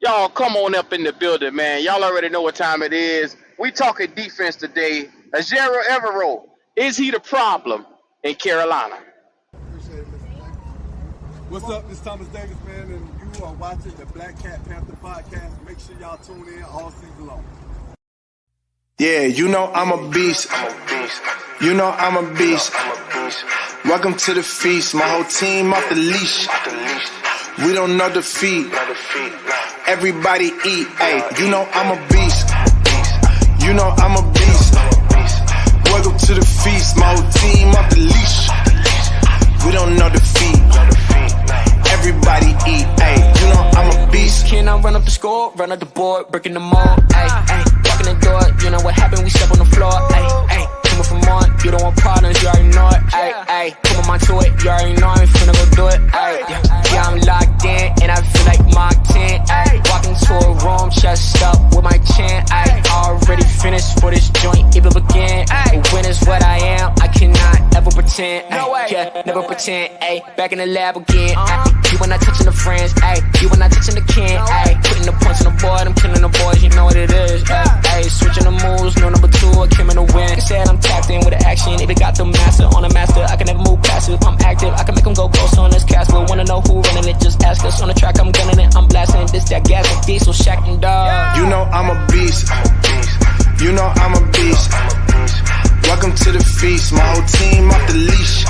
Y'all come on up in the building, man. Y'all already know what time it is. We talking defense today. Ajero Evero, is he the problem in Carolina? Appreciate it, Mr. Davis. What's up? This is Thomas Davis, man, and you are watching the Black Cat Panther podcast. Make sure y'all tune in all season long. Yeah, you know I'm a beast. You know I'm a beast. Welcome to the feast. My whole team off the leash. We don't know defeat. Everybody eat. Hey, you know I'm a beast. You know I'm a beast. Welcome to the feast. My whole team off the leash. We don't know defeat. Everybody eat. Hey, you know I'm a beast. Can I run up the score, run up the board, breaking them all? Ay, ay, walking the door. You know what happened? We step on the floor. Ay, ay, coming from on. You don't want problems, you already know it. Ay, ay, come on my to it. You already know I'm finna go do it. Ay, yeah, I'm locked in and I feel like Mark 10. Ay, walking to a room, chest up with my chin. Ay, already finished for this joint, even begin. Ay, when is what I am, I cannot ever pretend. Ay, yeah, never pretend. Ay, back in the lab again. Ay, you when I touching the friends. Ay, you when I touching the can. Ay, putting the points on the board, I'm killing the boys, you know what it is. Ay, switching the moves, no number two, I came in to win. They said I'm tapped in with the action. If it got the master on the master, I can never move passive. I'm active, I can make them go ghost on this cast. But wanna know who running it, just ask us. On the track, I'm gunning it, I'm blasting this, that gas, and diesel, shack and dog. You know I'm a beast. You know I'm a beast. Welcome to the feast. My whole team off the leash.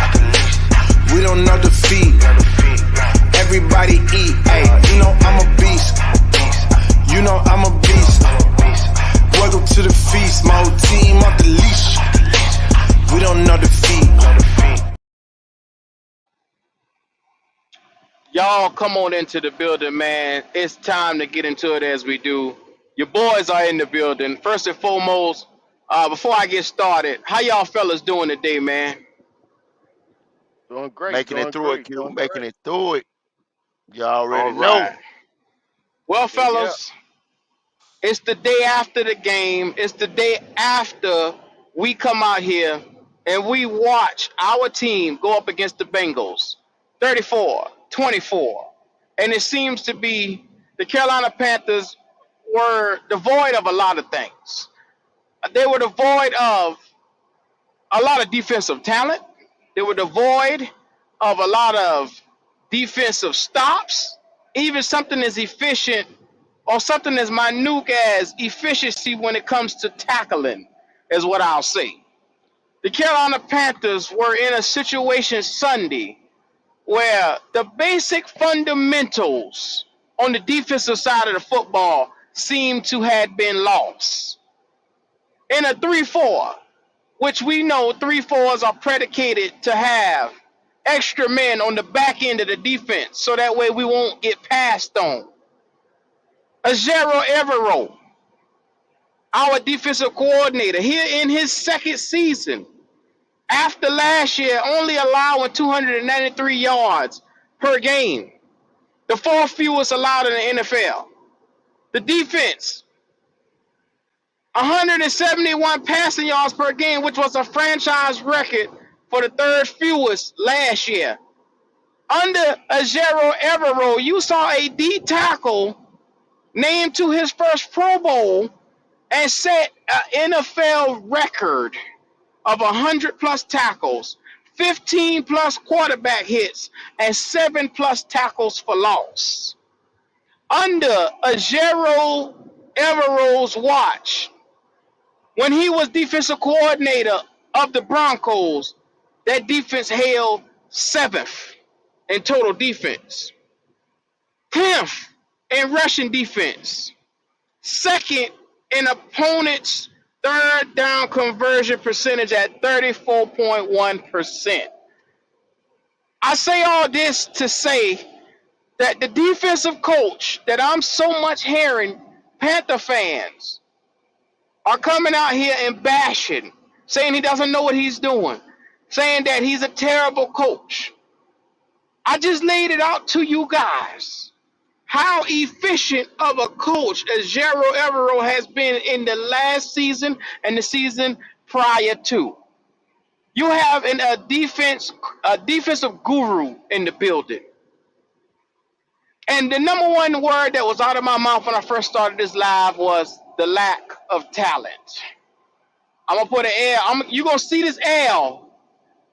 We don't know defeat. Everybody eat. Hey, you know I'm a beast. You know I'm a beast. Welcome to the feast. My whole team off the leash. We don't know defeat. Y'all come on into the building, man. It's time to get into it as we do. Your boys are in the building. First and foremost, before I get started, how y'all fellas doing today, man? Doing great. Making it through it, Q. Making it through it. You All already know. right. Well, Yeah, yeah. fellas, it's the day after the game. It's the day after we come out here and we watch our team go up against the Bengals 34-24. And it seems to be the Carolina Panthers were devoid of a lot of things. They were devoid of a lot of defensive talent. They were devoid of a lot of defensive stops. Even something as efficient or something as minute as efficiency when it comes to tackling is what I'll say. The Carolina Panthers were in a situation Sunday where the basic fundamentals on the defensive side of the football seem to have been lost. In a 3-4, which we know 3-4s are predicated to have extra men on the back end of the defense so that way we won't get passed on. Ajero Evero, our defensive coordinator, here in his second season, after last year only allowing 293 yards per game, the fourth fewest allowed in the NFL. The defense, 171 passing yards per game, which was a franchise record for the third fewest last year. Under Ajero Evero, you saw a D tackle named to his first Pro Bowl and set an NFL record of 100 plus tackles, 15 plus quarterback hits, and 7 plus tackles for loss. Under Ajero Evero's watch, when he was defensive coordinator of the Broncos, that defense held 7th in total defense, 10th in rushing defense, 2nd in opponents' third down conversion percentage at 34.1%. I say all this to say that the defensive coach that I'm so much hearing Panther fans are coming out here and bashing, saying he doesn't know what he's doing, saying that he's a terrible coach. I just laid it out to you guys how efficient of a coach as Ajero Evero has been in the last season and the season prior to. You have a defensive guru in the building. And the number one word that was out of my mouth when I first started this live was the lack of talent. I'm gonna put an L. You're gonna see this L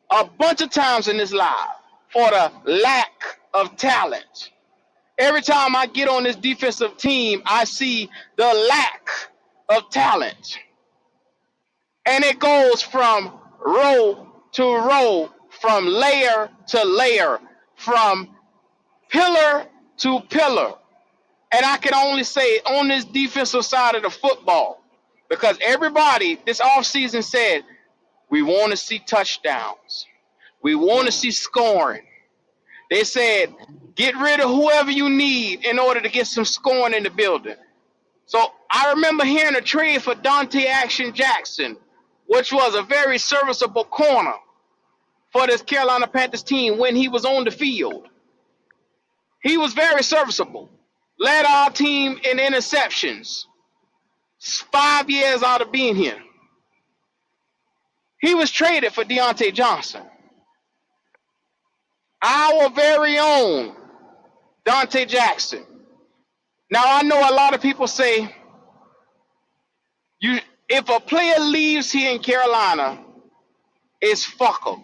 a bunch of times in this live for the lack of talent. Every time I get on this defensive team, I see the lack of talent. And it goes from row to row, from layer to layer, from pillar to pillar. And I can only say on this defensive side of the football, because everybody this offseason said, we want to see touchdowns. We want to see scoring. They said, get rid of whoever you need in order to get some scoring in the building. So I remember hearing a trade for Dante Action Jackson, which was a very serviceable corner for this Carolina Panthers team when he was on the field. He was very serviceable. Led our team in interceptions 5 years out of being here. He was traded for Deontay Johnson. Our very own Dante Jackson. Now I know a lot of people say, if a player leaves here in Carolina, it's fuck 'em.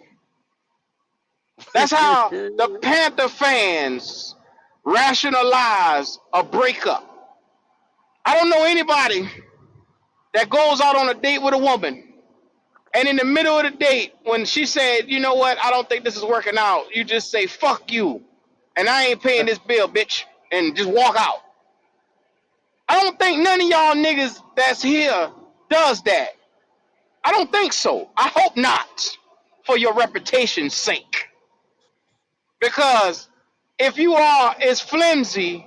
That's how the Panther fans rationalize a breakup. I don't know anybody that goes out on a date with a woman, and in the middle of the date, when she said, you know what, I don't think this is working out, you just say, fuck you, and I ain't paying this bill, bitch, and just walk out. I don't think none of y'all niggas that's here does that. I don't think so. I hope not, for your reputation's sake. Because if you are as flimsy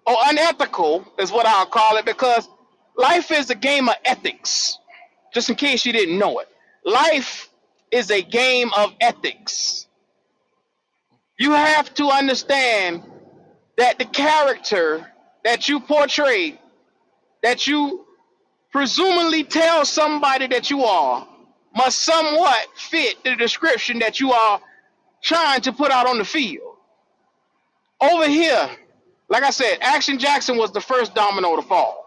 or unethical, is what I'll call it, because life is a game of ethics. Just in case you didn't know it. Life is a game of ethics. You have to understand that the character that you portray, that you presumably tell somebody that you are, must somewhat fit the description that you are trying to put out on the field. Over here, like I said, Action Jackson was the first domino to fall.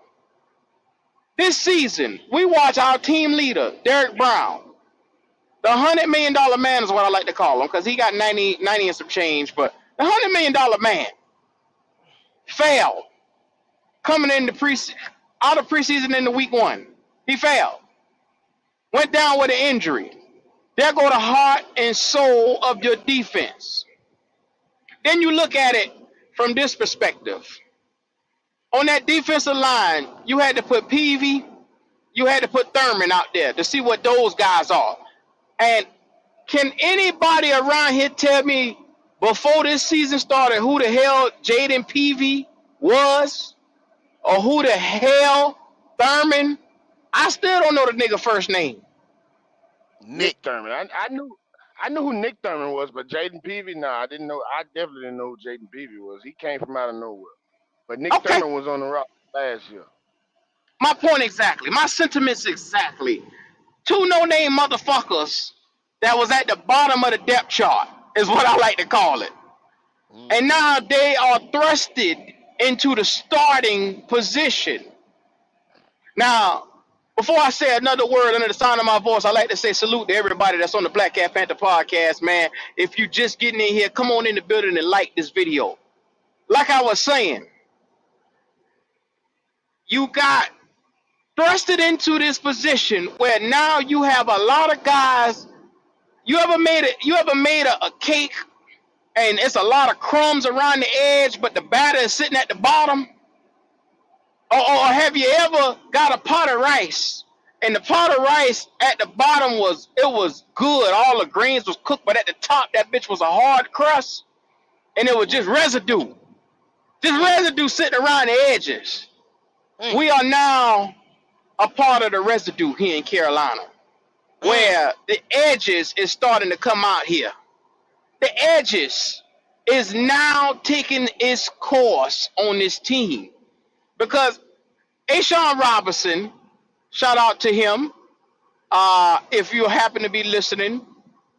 This season, we watch our team leader, Derek Brown, the $100 million man is what I like to call him, because he got 90 and some change, but the $100 million man failed coming into out of preseason into week one. He failed. Went down with an injury. There go the heart and soul of your defense. Then you look at it from this perspective. On that defensive line, you had to put Peavy, you had to put Thurman out there to see what those guys are. And can anybody around here tell me before this season started who the hell Jaden Peavy was? Or who the hell Thurman? I still don't know the nigga first name. Nick Thurman. I knew who Nick Thurman was, but Jaden Peavy, I didn't know. I definitely didn't know who Jaden Peavy was. He came from out of nowhere. But Nick Okay, Thurman was on the roster last year. my point exactly. My sentiments exactly. Two no-name motherfuckers that was at the bottom of the depth chart is what I like to call it. And Mm-hmm. now they are thrusted into the starting position. Now, before I say another word under the sound of my voice, I like to say salute to everybody that's on the Black Cat Panther podcast, man. If you just getting in here, come on in the building and like this video. Like I was saying, you got thrusted into this position where now you have a lot of guys. You ever made a cake and it's a lot of crumbs around the edge, but the batter is sitting at the bottom? Or have you ever got a pot of rice and the pot of rice at the bottom was good, all the grains was cooked, but at the top that bitch was a hard crust and it was just Mm-hmm. residue sitting around the edges. Mm, We are now a part of the residue here in Carolina, mm. where the edges is starting to come out here. The edges is now taking its course on this team because Ashawn Robinson, shout out to him. If you happen to be listening,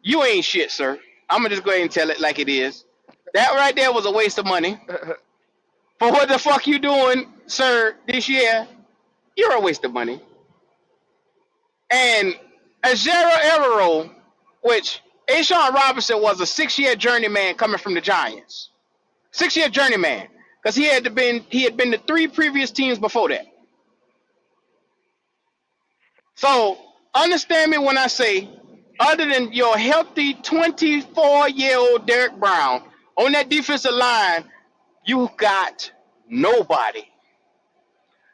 you ain't shit, sir. I'm gonna just go ahead and tell it like it is. That right there was a waste of money. for what the fuck you doing, sir, this year, you're a waste of money. And Ajero Evero, which Ashawn Robinson was a 6-year journeyman coming from the Giants. 6-year journeyman. Because he had been to 3 previous teams before that. So understand me when I say, other than your healthy 24-year-old Derek Brown on that defensive line, you got nobody.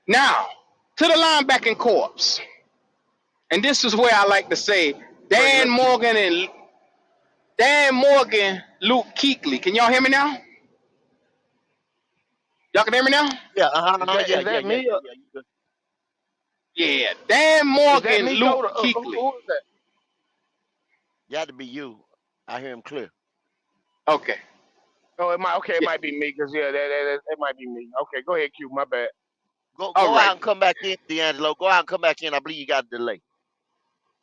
Now, to the linebacking corps. And this is where I like to say Break it up, Q. Dan Morgan, Luke Kuechly. Can y'all hear me now? Y'all can hear me now? Yeah, Is that me? You good. Yeah. Dan Is that Morgan, me, Luke Coda? Kuechly. Who is that? You had to be you. I hear him clear. Okay. Oh, it might. Okay, it Yeah. might be me because it might be me. Okay, go ahead, Q. My bad. All Go right. out and come back in, D'Angelo. Go out and come back in. I believe you got a delay.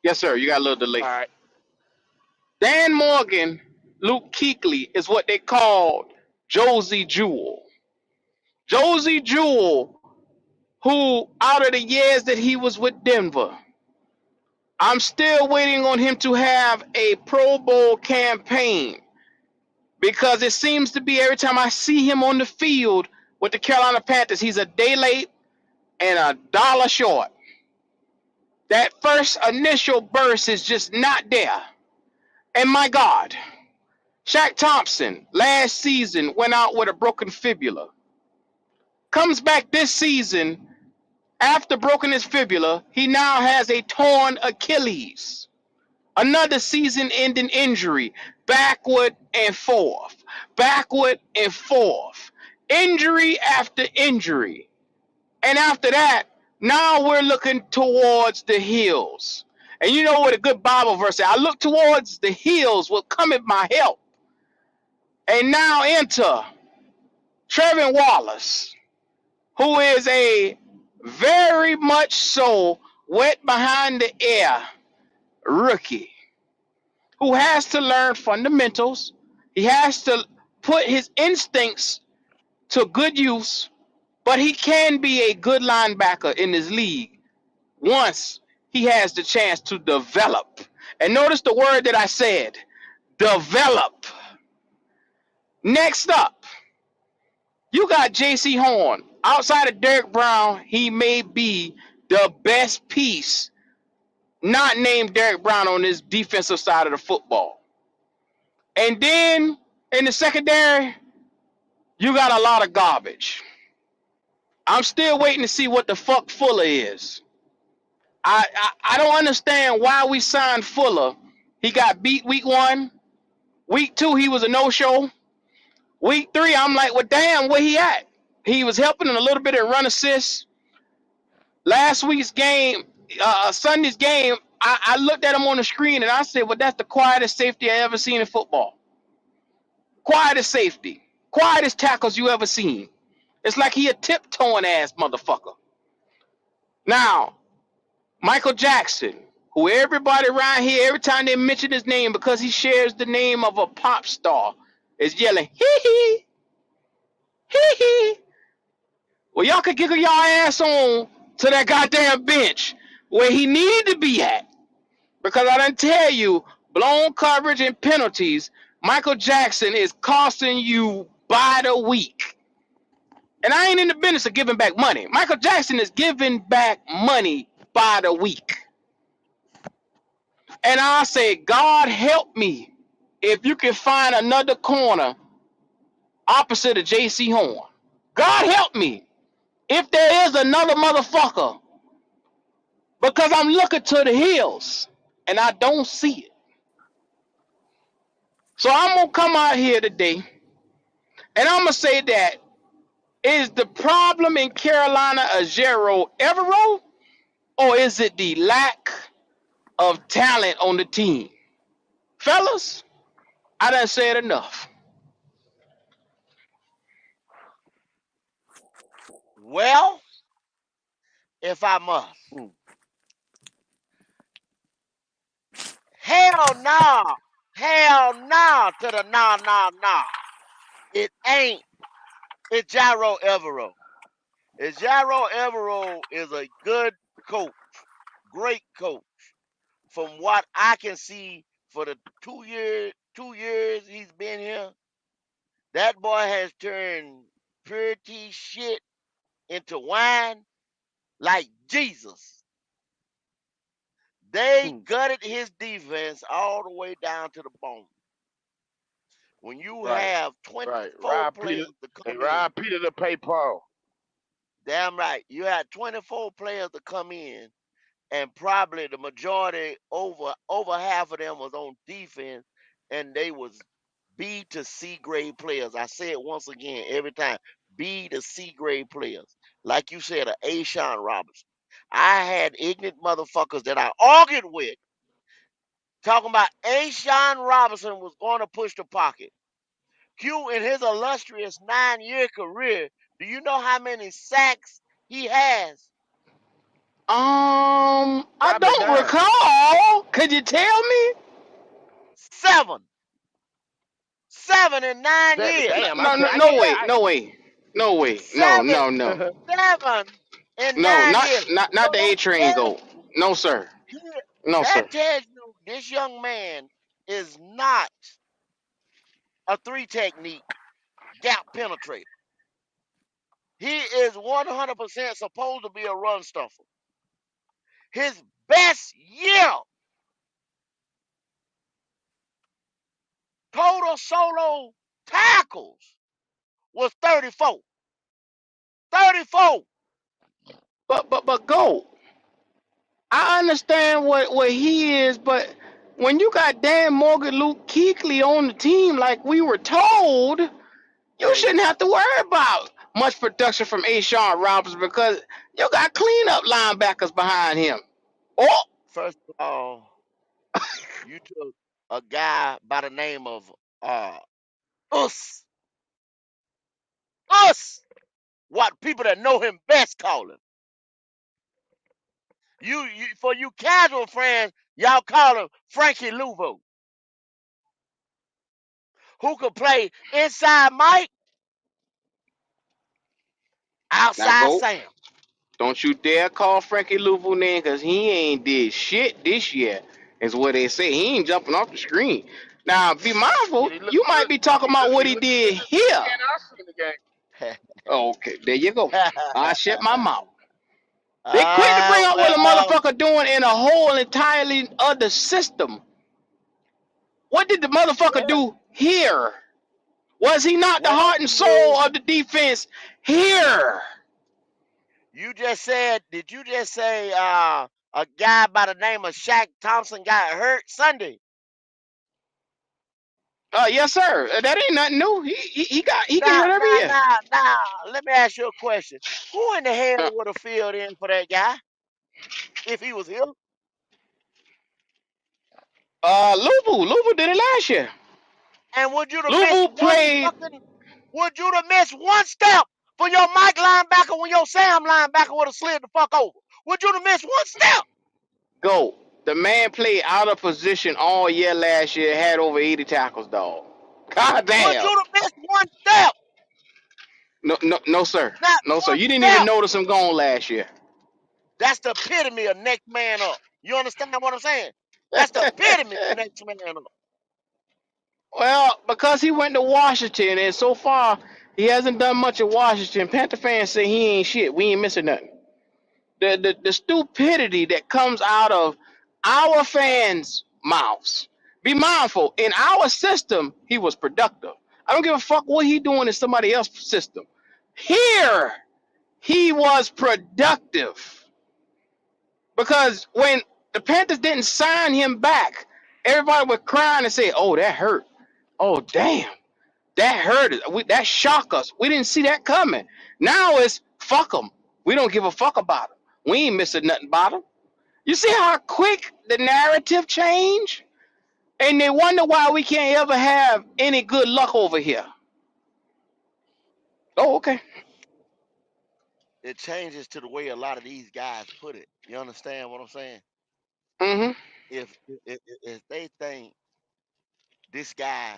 Yes, sir. You got a little All delay. right. Dan Morgan, Luke Kuechly is what they called Josie Jewell. Josie Jewell, who out of the years that he was with Denver, I'm still waiting on him to have a Pro Bowl campaign because it seems to be every time I see him on the field with the Carolina Panthers, he's a day late and a dollar short. That first initial burst is just not there. And my God, Shaq Thompson last season went out with a broken fibula. Comes back this season after broken his fibula, he now has a torn Achilles. Another season-ending injury, backward and forth, backward and forth, injury after injury. And after that, now we're looking towards the hills. And you know what a good Bible verse is? I look towards the hills will come at my help. And now enter Trevin Wallace, who is a very much so wet behind the ear rookie who has to learn fundamentals. He has to put his instincts to good use, but he can be a good linebacker in this league once he has the chance to develop. And notice the word that I said, develop. Next up, you got J.C. Horn. Outside of Derek Brown, he may be the best piece not named Derek Brown on this defensive side of the football. And then in the secondary, you got a lot of garbage. I'm still waiting to see what the fuck Fuller is. I don't understand why we signed Fuller. He got beat week 1. Week 2, he was a no-show. Week 3, I'm like, well, damn, where he at? He was helping in a little bit of run assists. Last week's game, Sunday's game, I looked at him on the screen and I said, well, that's the quietest safety I ever seen in football. Quietest safety. Quietest tackles you ever seen. It's like he a tiptoeing ass motherfucker. Now, Michael Jackson, who everybody around here, every time they mention his name because he shares the name of a pop star, is yelling, hee hee, hee hee. Well, y'all could giggle y'all ass on to that goddamn bench where he needed to be at. Because I didn't tell you, blown coverage and penalties, Michael Jackson is costing you by the week. And I ain't in the business of giving back money. Michael Jackson is giving back money by the week. And I say, God help me if you can find another corner opposite of J.C. Horn. God help me if there is another motherfucker because I'm looking to the hills and I don't see it. So I'm going to come out here today and I'm going to say that is the problem in Carolina a Zero Evero or is it the lack of talent on the team? Fellas, I done said enough. Well, if I must. Hmm. Hell no. Hell no to the no, no, no. It ain't It's Gyro Evero. It's Gyro Evero is a good coach, great coach. From what I can see for the 2 years he's been here, that boy has turned purity shit into wine like Jesus. They Hmm. gutted his defense all the way down to the bone. When you Right. have Right. 24 Rob Peter. players to They come in, robbed Peter to pay Paul. damn right, you had 24 players to come in, and probably the majority, over half of them was on defense, and they was B to C grade players. I say it once again every time, B to C grade players. Like you said, a Sean Robinson. I had ignorant motherfuckers that I argued with talking about Sean Robinson was going to push the pocket. Q, in his illustrious 9-year career, do you know how many sacks he has? I Probably don't none. recall. Could you tell me? 7. 7 in 9 years. Damn, I No, can no, I no yeah, way, no way, no way, no, Seven, no, no, 7 in no, 9 years. not So the A that train tells go. No, sir. you, No, that sir. tells you this young man is not a three technique gap penetrator. He is 100% supposed to be a run stuffer. His best year total solo tackles was 34. 34. But go. I understand what he is, but when you got Dan Morgan, Luke Kuechly on the team, like we were told, you Okay. shouldn't have to worry about much production from A. Sean Robinson because you got cleanup linebackers behind him. Oh, First of all, you took a guy by the name of uh Us. Us. What people that know him best call him. You for you casual friends, y'all call him Frankie Louvo, who could play inside Mike, now outside go. Sam. Don't you dare call Frankie Louvu name because he ain't did shit this year. Is what they say. He ain't jumping off the screen. Now be mindful. Shit, he looked You might good. be talking about what He he looked good did this here. weekend. I seen the game. Oh, okay, there you go. I shut my mouth. They quick to bring Ah, up what a well, motherfucker doing in a whole entirely other system. What did the motherfucker well, do here? Was he not the well, heart and soul of the defense here? you just said, did you just say a guy by the name of Shaq Thompson got hurt Sunday? Yes, sir. That ain't nothing new. He get Now, hurt every now, year. now, now, let me ask you a question. Who in the hell Uh, would have filled in for that guy if he was here? Luvu did it last year. And would you have missed Luvu one played. fucking, would you have missed one step for your Mike linebacker when your Sam linebacker would have slid the fuck over? Would you have missed one step? Go. The man played out of position all year last year. Had over 80 tackles, dog. God Would damn. you have missed one step? No, no, no, sir. Not No, sir. one You didn't even step. notice him gone last year. That's the epitome of next man up. You understand what I'm saying? That's the epitome of next man up. Well, because he went to Washington, and so far he hasn't done much at Washington. Panther fans say he ain't shit. We ain't missing nothing. The stupidity that comes out of our fans' mouths. Be mindful. In our system, he was productive. I don't give a fuck what he doing in somebody else's system. Here, he was productive. Because when the Panthers didn't sign him back, everybody was crying and say, "Oh, that hurt. Oh, damn, that hurt us. That shocked us. We didn't see that coming." Now it's fuck them. We don't give a fuck about them. We ain't missing nothing about them. You see how quick the narrative change, and they wonder why we can't ever have any good luck over here. Oh, okay. It changes to the way a lot of these guys put it. You understand what I'm saying? Mm-hmm. If they think this guy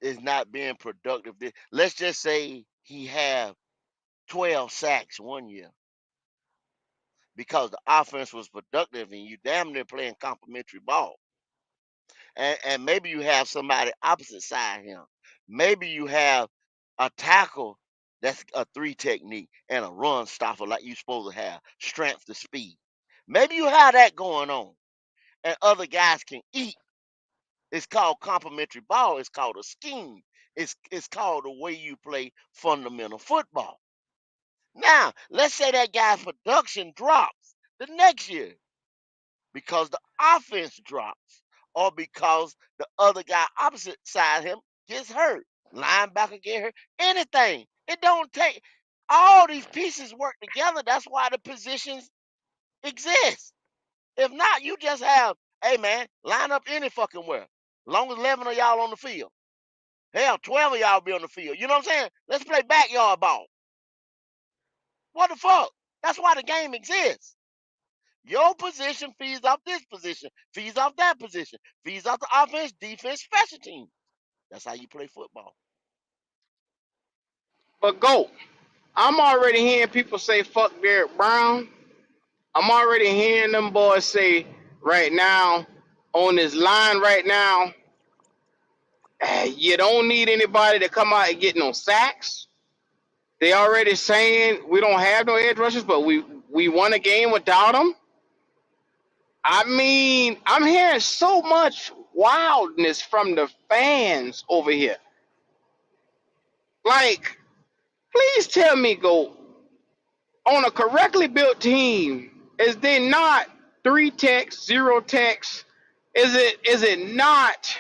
is not being productive. Let's just say he have 12 sacks one year because the offense was productive and you damn near playing complimentary ball. And maybe you have somebody opposite side him. Maybe you have a tackle that's a 3 technique and a run stopper like you supposed to have, strength to speed. Maybe you have that going on, and other guys can eat. It's called complementary ball. It's called a scheme. It's called the way you play fundamental football. Now, let's say that guy's production drops the next year because the offense drops or because the other guy opposite side him gets hurt. Linebacker get hurt. Anything. It don't take all these pieces work together. That's why the positions exist. If not, you just have, hey man, line up any fucking where. Long as 11 of y'all on the field. Hell, 12 of y'all be on the field. You know what I'm saying? Let's play backyard ball. What the fuck? That's why the game exists. Your position feeds off this position, feeds off that position, feeds off the offense, defense, special team. That's how you play football. But go. I'm already hearing people say fuck Derek Brown. I'm already hearing them boys say right now on this line right now, you don't need anybody to come out and get no sacks. They already saying we don't have no edge rushers, but we won a game without them. I mean, I'm hearing so much wildness from the fans over here. Like, please tell me, go on a correctly built team. Is there not 3 techs, 0 techs? Is it not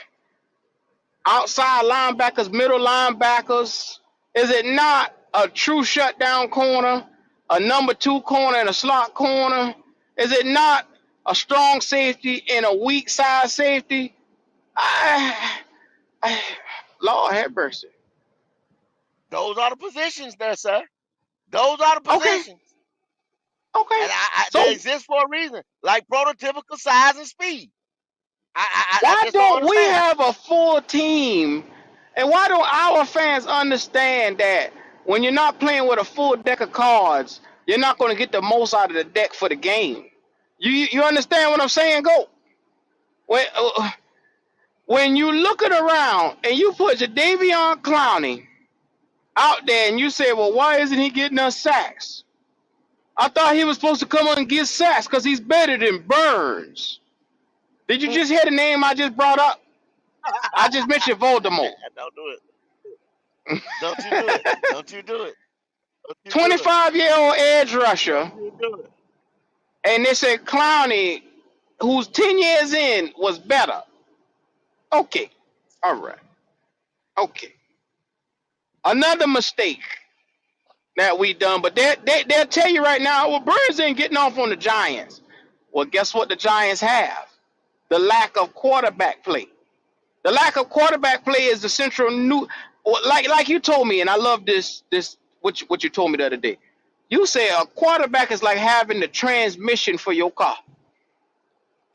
outside linebackers, middle linebackers? Is it not a true shutdown corner, a number 2 corner, and a slot corner? Is it not a strong safety and a weak side safety? I, I, Lord have mercy. Those are the positions there, sir. Those are the Okay, positions. okay. And they So exist for a reason, like prototypical size and speed. I why just don't don't we understand it. have a full team? And why don't our fans understand that when you're not playing with a full deck of cards, you're not going to get the most out of the deck for the game? You understand what I'm saying? Go. When, when you looking around and you put Jadeveon Clowney out there and you say, well, why isn't he getting us sacks? I thought he was supposed to come on and get sacks because he's better than Burns. Did you just hear the name I just brought up? I just mentioned Voldemort. Don't do it. Don't you do it. Don't you do it. Don't you do it. 25-year-old edge Don't rusher, you do it. and they said Clowney, who's 10 years in, was better. Okay. All right. Okay. Another mistake that we done, but they'll tell you right now, well, Burns ain't getting off on the Giants. Well, guess what the Giants have? The lack of quarterback play. The lack of quarterback play is the central new, like you told me, and I love this what you told me the other day. You say a quarterback is like having the transmission for your car.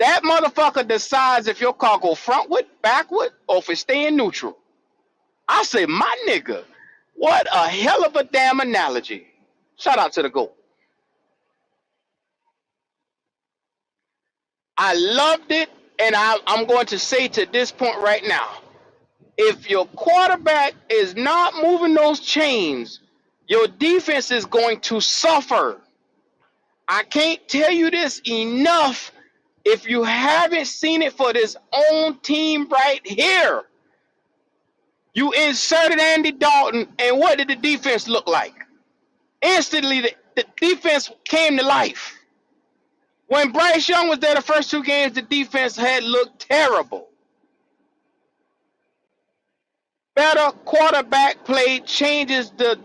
That motherfucker decides if your car go frontward, backward, or if it's staying neutral. I say, my nigga, what a hell of a damn analogy. Shout out to the GOAT. I loved it, and I'm going to say to this point right now, if your quarterback is not moving those chains, your defense is going to suffer. I can't tell you this enough if you haven't seen it for this own team right here. You inserted Andy Dalton, and what did the defense look like? Instantly, the defense came to life. When Bryce Young was there the first 2 games, the defense had looked terrible. Better quarterback play changes the.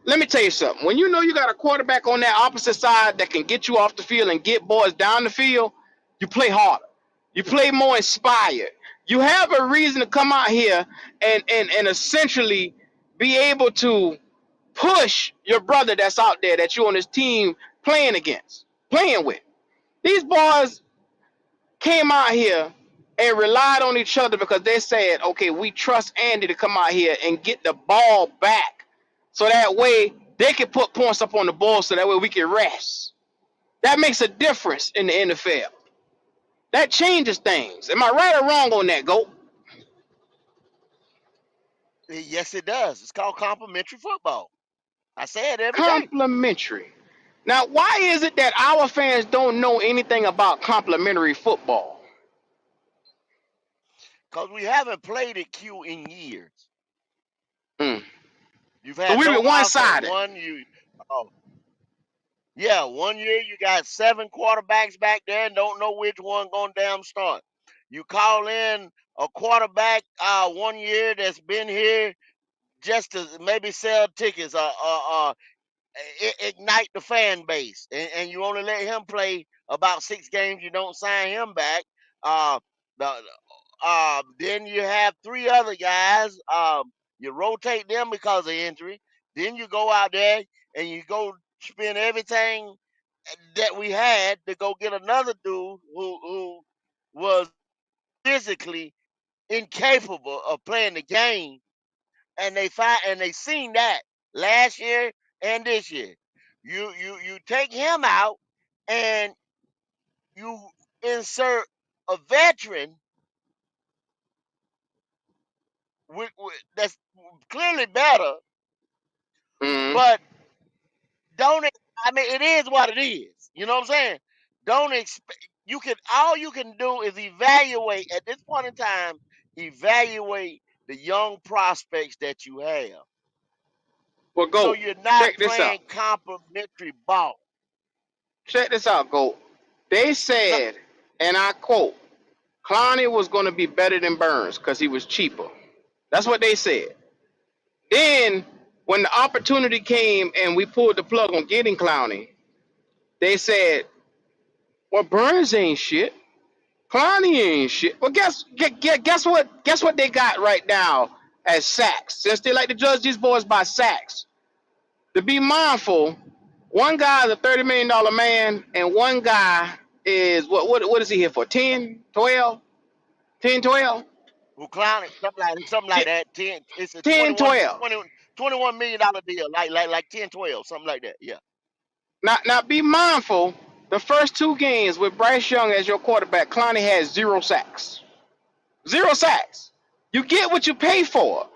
Let me tell you something. When you know you got a quarterback on that opposite side that can get you off the field and get boys down the field, you play harder. You play more inspired. You have a reason to come out here and essentially be able to push your brother that's out there that you on his team playing against, playing with. These boys came out here and relied on each other because they said, okay, we trust Andy to come out here and get the ball back. So that way they can put points up on the board so that way we can rest. That makes a difference in the NFL. That changes things. Am I right or wrong on that, Go? Yes, it does. It's called complimentary football. I say it every day. Complimentary. Now, why is it that our fans don't know anything about complimentary football? Because we haven't played it Q in years. Mm. You've So had we've no been offense. one-sided. Oh, yeah, 1 year you got 7 quarterbacks back there and don't know which one gonna damn start. You call in a quarterback 1 year that's been here just to maybe sell tickets or ignite the fan base, and you only let him play about 6 games. You don't sign him back. Uh, the then you have 3 other guys. You rotate them because of injury. Then you go out there and you go spend everything that we had to go get another dude who was physically incapable of playing the game, and they seen that last year and this year. You take him out and you insert a veteran that's clearly better, Mm. but don't. I mean, it is what it is. You know what I'm saying? Don't expect. You can all you can do is evaluate at this point in time. Evaluate the young prospects that you have, Well, so Go. you're not Check this out. playing complimentary ball. Check this out, Go. They No, said, and I quote, Clowney was going to be better than Burns because he was cheaper. That's what they said. Then, when the opportunity came and we pulled the plug on getting Clowney, they said, well, Burns ain't shit. Clowney ain't shit. Well, guess what? Guess what they got right now as sacks? Since they like to judge these boys by sacks, to be mindful, one guy is a $30 million man, and one guy is what is he here for? 10, 12, 10, 12? who clowning something Yeah, like that. It's a 10, 12. 21 million dollar deal, like 10, 12, something like that. Yeah. Now be mindful. The first 2 games with Bryce Young as your quarterback, Clowney has 0 sacks. 0 sacks. You get what you pay for.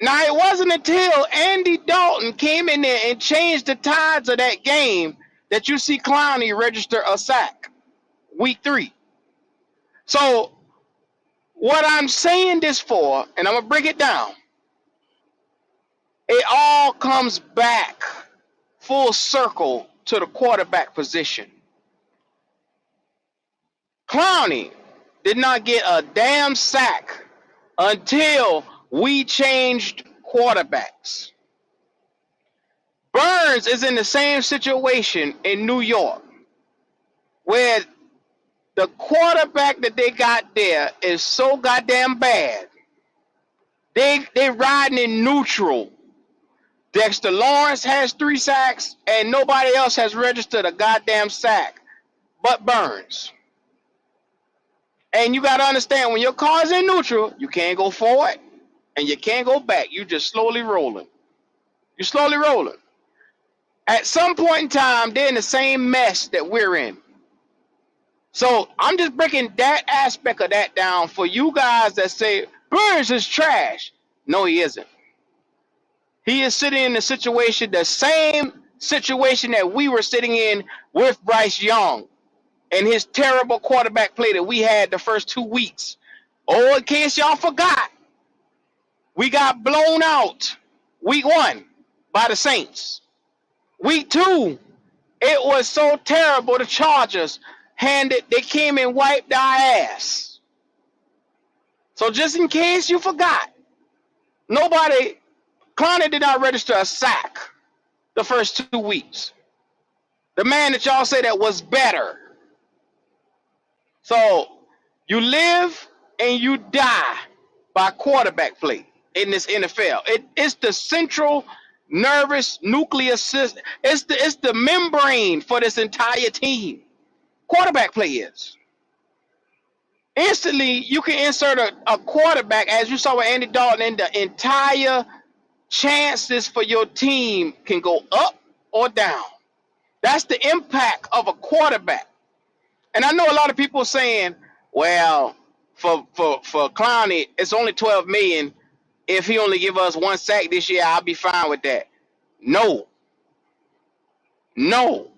Now it wasn't until Andy Dalton came in there and changed the tides of that game that you see Clowney register a sack. Week 3. So what I'm saying this for, and I'm gonna break it down, it all comes back full circle to the quarterback position. Clowney did not get a damn sack until we changed quarterbacks. Burns is in the same situation in New York, where the quarterback that they got there is so goddamn bad. They riding in neutral. Dexter Lawrence has 3 sacks, and nobody else has registered a goddamn sack but Burns. And you got to understand, when your car's in neutral, you can't go forward and you can't go back. You just slowly rolling. You're slowly rolling. At some point in time, they're in the same mess that we're in. So I'm just breaking that aspect of that down for you guys that say Burns is trash. No, he isn't. He is sitting in the same situation that we were sitting in with Bryce Young and his terrible quarterback play that we had the first 2 weeks. Oh, in case y'all forgot, we got blown out week 1 by the Saints. Week 2, it was so terrible. The Chargers they came and wiped our ass. So just in case you forgot, Clowney did not register a sack the first 2 weeks. The man that y'all say that was better. So you live and you die by quarterback play in this NFL. It's the central nervous nucleus system. It's the membrane for this entire team. Quarterback play is. Instantly, you can insert a quarterback, as you saw with Andy Dalton, and the entire chances for your team can go up or down. That's the impact of a quarterback. And I know a lot of people saying, well, for Clowney, it's only 12 million. If he only give us one sack this year, I'll be fine with that. No, no.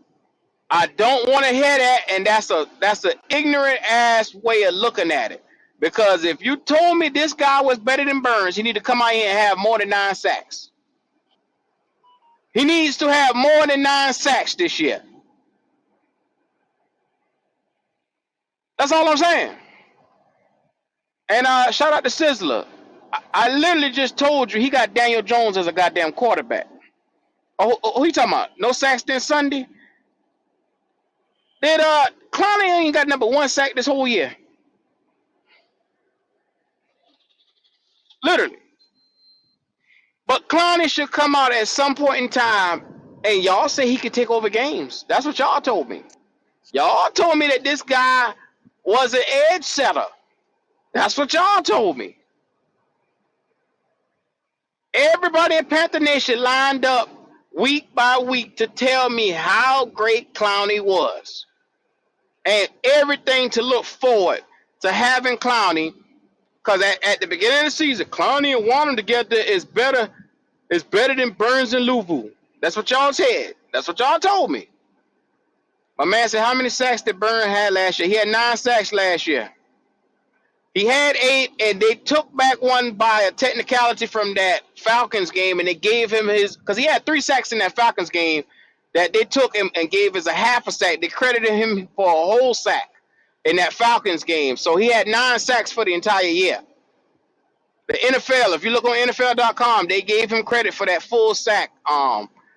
I don't want to hear that, and that's an ignorant ass way of looking at it. Because if you told me this guy was better than Burns, he need to come out here and have more than 9 sacks. He needs to have more than 9 sacks this year. That's all I'm saying. And shout out to Sizzler. I literally just told you he got Daniel Jones as a goddamn quarterback. Who you talking about? No sacks this Sunday? Did Clowney ain't got number 1 sack this whole year? Literally. But Clowney should come out at some point in time, and y'all say he could take over games. That's what y'all told me. Y'all told me that this guy was an edge setter. That's what y'all told me. Everybody in Panther Nation lined up week by week to tell me how great Clowney was. And everything to look forward to having Clowney. Because at the beginning of the season, Clowney and Warner together is better than Burns and Louvu. That's what y'all said. That's what y'all told me. My man said, how many sacks did Burns have last year? He had 9 sacks last year. He had 8, and they took back one by a technicality from that Falcons game, and they gave him his, because he had 3 sacks in that Falcons game that they took him and gave as a half a sack. They credited him for a whole sack in that Falcons game. So he had 9 sacks for the entire year. The NFL, if you look on NFL.com, they gave him credit for that full sack.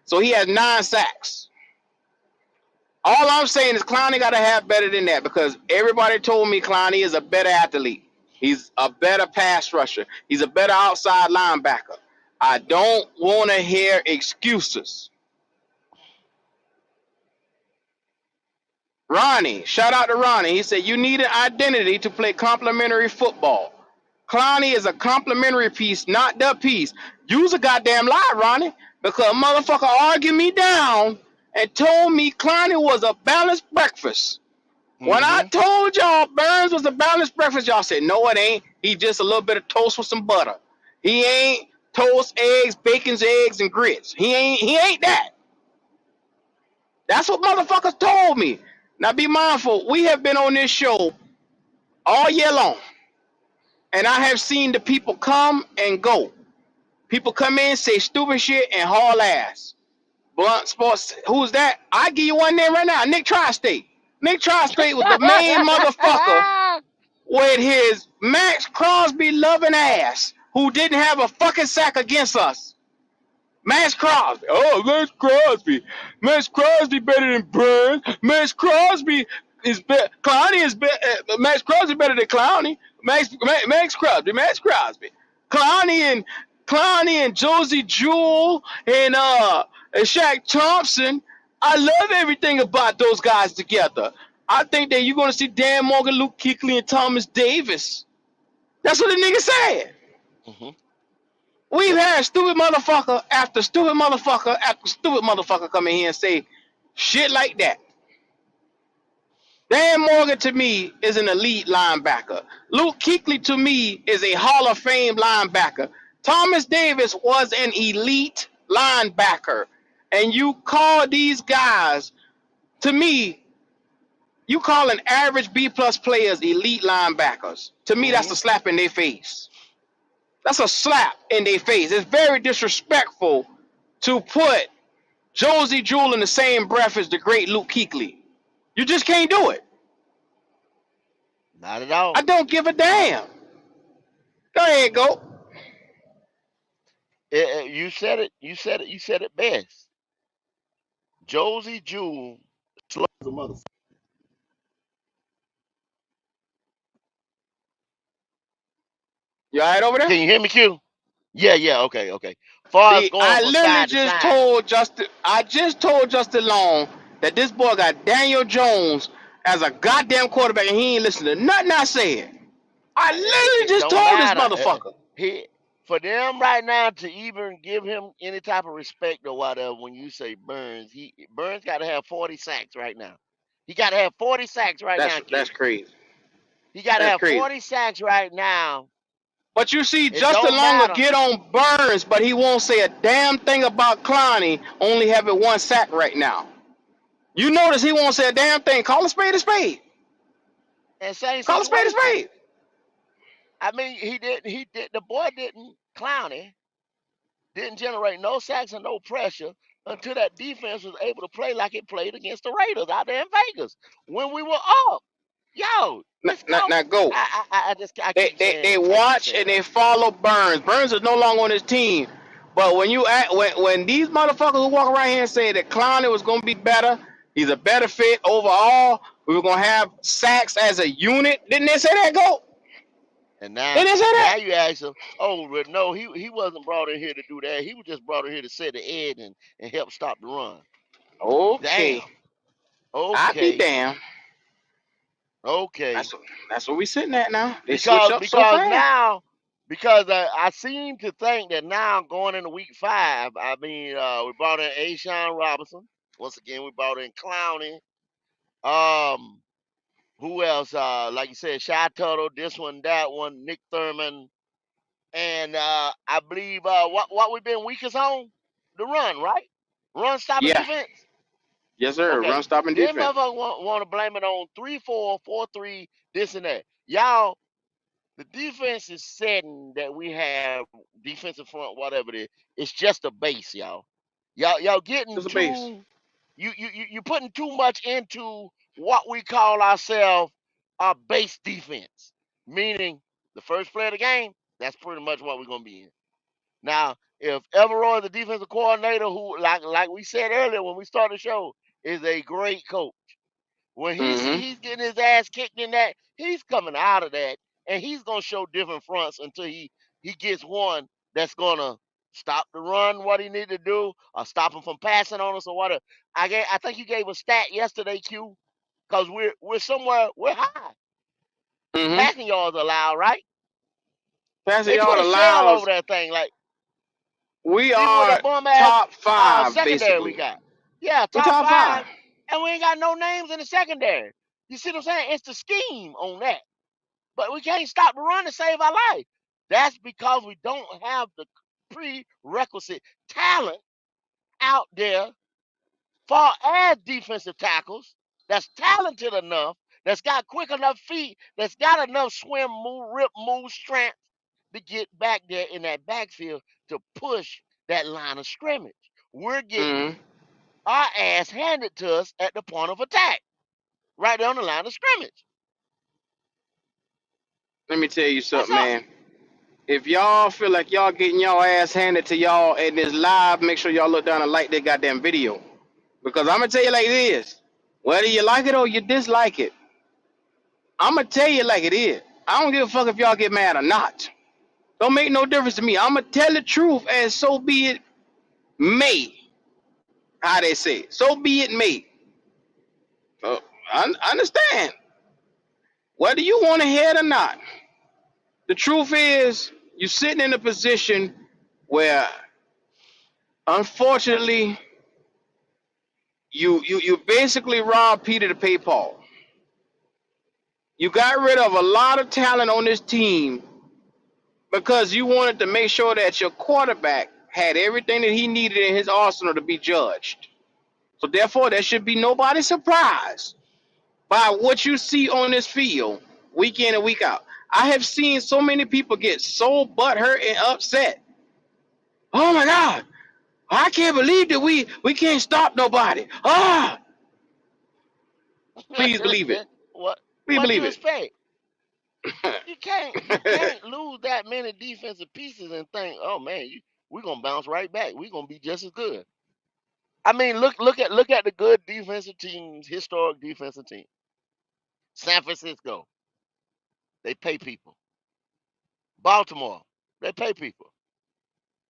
So he has 9 sacks. All I'm saying is Clowney got to have better than that, because everybody told me Clowney is a better athlete. He's a better pass rusher. He's a better outside linebacker. I don't want to hear excuses. Ronnie, shout out to Ronnie. He said, you need an identity to play complementary football. Clowney is a complementary piece, not the piece. Use a goddamn lie, Ronnie, because a motherfucker argued me down and told me Clowney was a balanced breakfast. When I Mm-hmm. told y'all Burns was a balanced breakfast, y'all said, no, it ain't. He just a little bit of toast with some butter. He ain't toast, eggs, bacons, eggs, and grits. He ain't that. That's what motherfuckers told me. Now be mindful, we have been on this show all year long, and I have seen the people come and go. People come in, say stupid shit, and haul ass. Blunt Sports, who's that? I give you one name right now, Nick Tri-State. Nick Tri-State was the main motherfucker with his Max Crosby loving ass, who didn't have a fucking sack against us. Max Crosby. Oh, Max Crosby. Max Crosby better than Burns. Max Crosby is better. Clowney is better. Max Crosby better than Clowney. Max Crosby. Max Crosby. Clowney and Josie Jewell and Shaq Thompson. I love everything about those guys together. I think that you're gonna see Dan Morgan, Luke Kuechly, and Thomas Davis. That's what the nigga said. Mm-hmm. We've had stupid motherfucker after stupid motherfucker after stupid motherfucker come in here and say shit like that. Dan Morgan to me is an elite linebacker. Luke Kuechly to me is a Hall of Fame linebacker. Thomas Davis was an elite linebacker. And you call these guys, to me, you call an average B plus players elite linebackers. To me, that's Mm-hmm. a slap in their face. That's a slap in their face. It's very disrespectful to put Josie Jewell in the same breath as the great Luke Kuechly. You just can't do it. Not at all. I don't give a damn. Go ahead, go. You said it. You said it. You said it best. Josie Jewell. Slow as a motherfucker. You all right over there? Can you hear me, Q? Yeah, yeah. Okay, okay. Far as See, going I from literally side to just side. told Justin. I just told Justin Long that this boy got Daniel Jones as a goddamn quarterback, and he ain't listening to nothing I said. I literally It just don't told this matter. motherfucker. He for them right now to even give him any type of respect or whatever. When you say Burns, Burns got to have 40 sacks right now. He got to have 40 sacks right now, That's Q. crazy. He got to That's have crazy. 40 sacks right now. But you see, It Justin don't Longer matter. get on Burns, but he won't say a damn thing about Clowney only having one sack right now. You notice he won't say a damn thing. Call a spade a spade. And same Call a spade a situation. spade. I mean, he did. He did. The boy didn't. Clowney didn't generate no sacks and no pressure until that defense was able to play like it played against the Raiders out there in Vegas when we were up. Yo, Now, it's now, called. now go. I just I They, keep they saying they it. I keep watch saying and it. they follow Burns. Burns is no longer on his team. But when you act, when these motherfuckers who walk around here and say that Clowney was gonna be better, he's a better fit overall. We were gonna have sacks as a unit. Didn't they say that? Go. And Didn't they say now that? you ask him, oh well, no, he wasn't brought in here to do that. He was just brought in here to set the edge and help stop the run. Okay, Damn. I be Okay. damn. Okay. That's that's where we sitting at now. They switch Because up so because fast. now because I seem to think that now going into week 5, I mean we brought in Ashawn Robinson. Once again, we brought in Clowney. Um, who else? Like you said, Shy Tuttle, this one, that one, Nick Thurman, and I believe what we've been weakest on the run, right? Run stopping Yeah, defense. yes sir. Okay, Run stopping then defense. motherfucker want to blame it on 3-4, 4-3, this and that. Y'all, the defense is setting that we have defensive front, whatever it is. It's just a base, y'all. Y'all getting Just a base. you putting too much into what we call ourselves our base defense. Meaning the first play of the game, that's pretty much what we're gonna be in. Now, if Everroy, the defensive coordinator, who like we said earlier when we started the show, is a great coach. When he see Mm-hmm. he's getting his ass kicked in that, he's coming out of that, and he's gonna show different fronts until he gets one that's gonna stop the run, what he need to do, or stop him from passing on us or whatever. I think you gave a stat yesterday, Q, because we're high Mm-hmm. passing yards allowed, right? Passing They yard put a shell over allows. that thing, like We see what are that bum ass top five secondary we basically. got. Yeah, We top top five. 5, and we ain't got no names in the secondary. You see what I'm saying? It's the scheme on that. But we can't stop the run to save our life. That's because we don't have the prerequisite talent out there far as defensive tackles that's talented enough, that's got quick enough feet, that's got enough swim, move, rip, move strength to get back there in that backfield to push that line of scrimmage. We're getting Mm-hmm. our ass handed to us at the point of attack, right there on the line of scrimmage. Let me tell you That's something, all. man. If y'all feel like y'all getting y'all ass handed to y'all and this live, make sure y'all look down and like that goddamn video. Because I'm gonna tell you like this. Whether you like it or you dislike it, I'm gonna tell you like it is. I don't give a fuck if y'all get mad or not. Don't make no difference to me. I'm gonna tell the truth and so be it may. How they say it. So be it may. I understand. Whether you want to hear it or not. The truth is, you're sitting in a position where, unfortunately, you basically robbed Peter to pay Paul. You got rid of a lot of talent on this team because you wanted to make sure that your quarterback had everything that he needed in his arsenal to be judged. So therefore, there should be nobody surprised by what you see on this field week in and week out. I have seen so many people get so butthurt and upset. Oh my God, I can't believe that we can't stop nobody. Ah, please believe it. what Please what believe you it. expect? You can't lose that many defensive pieces and think, oh man, we're gonna bounce right back. We're gonna be just as good. I mean, look at the good defensive teams, historic defensive team. San Francisco, they pay people. Baltimore, they pay people.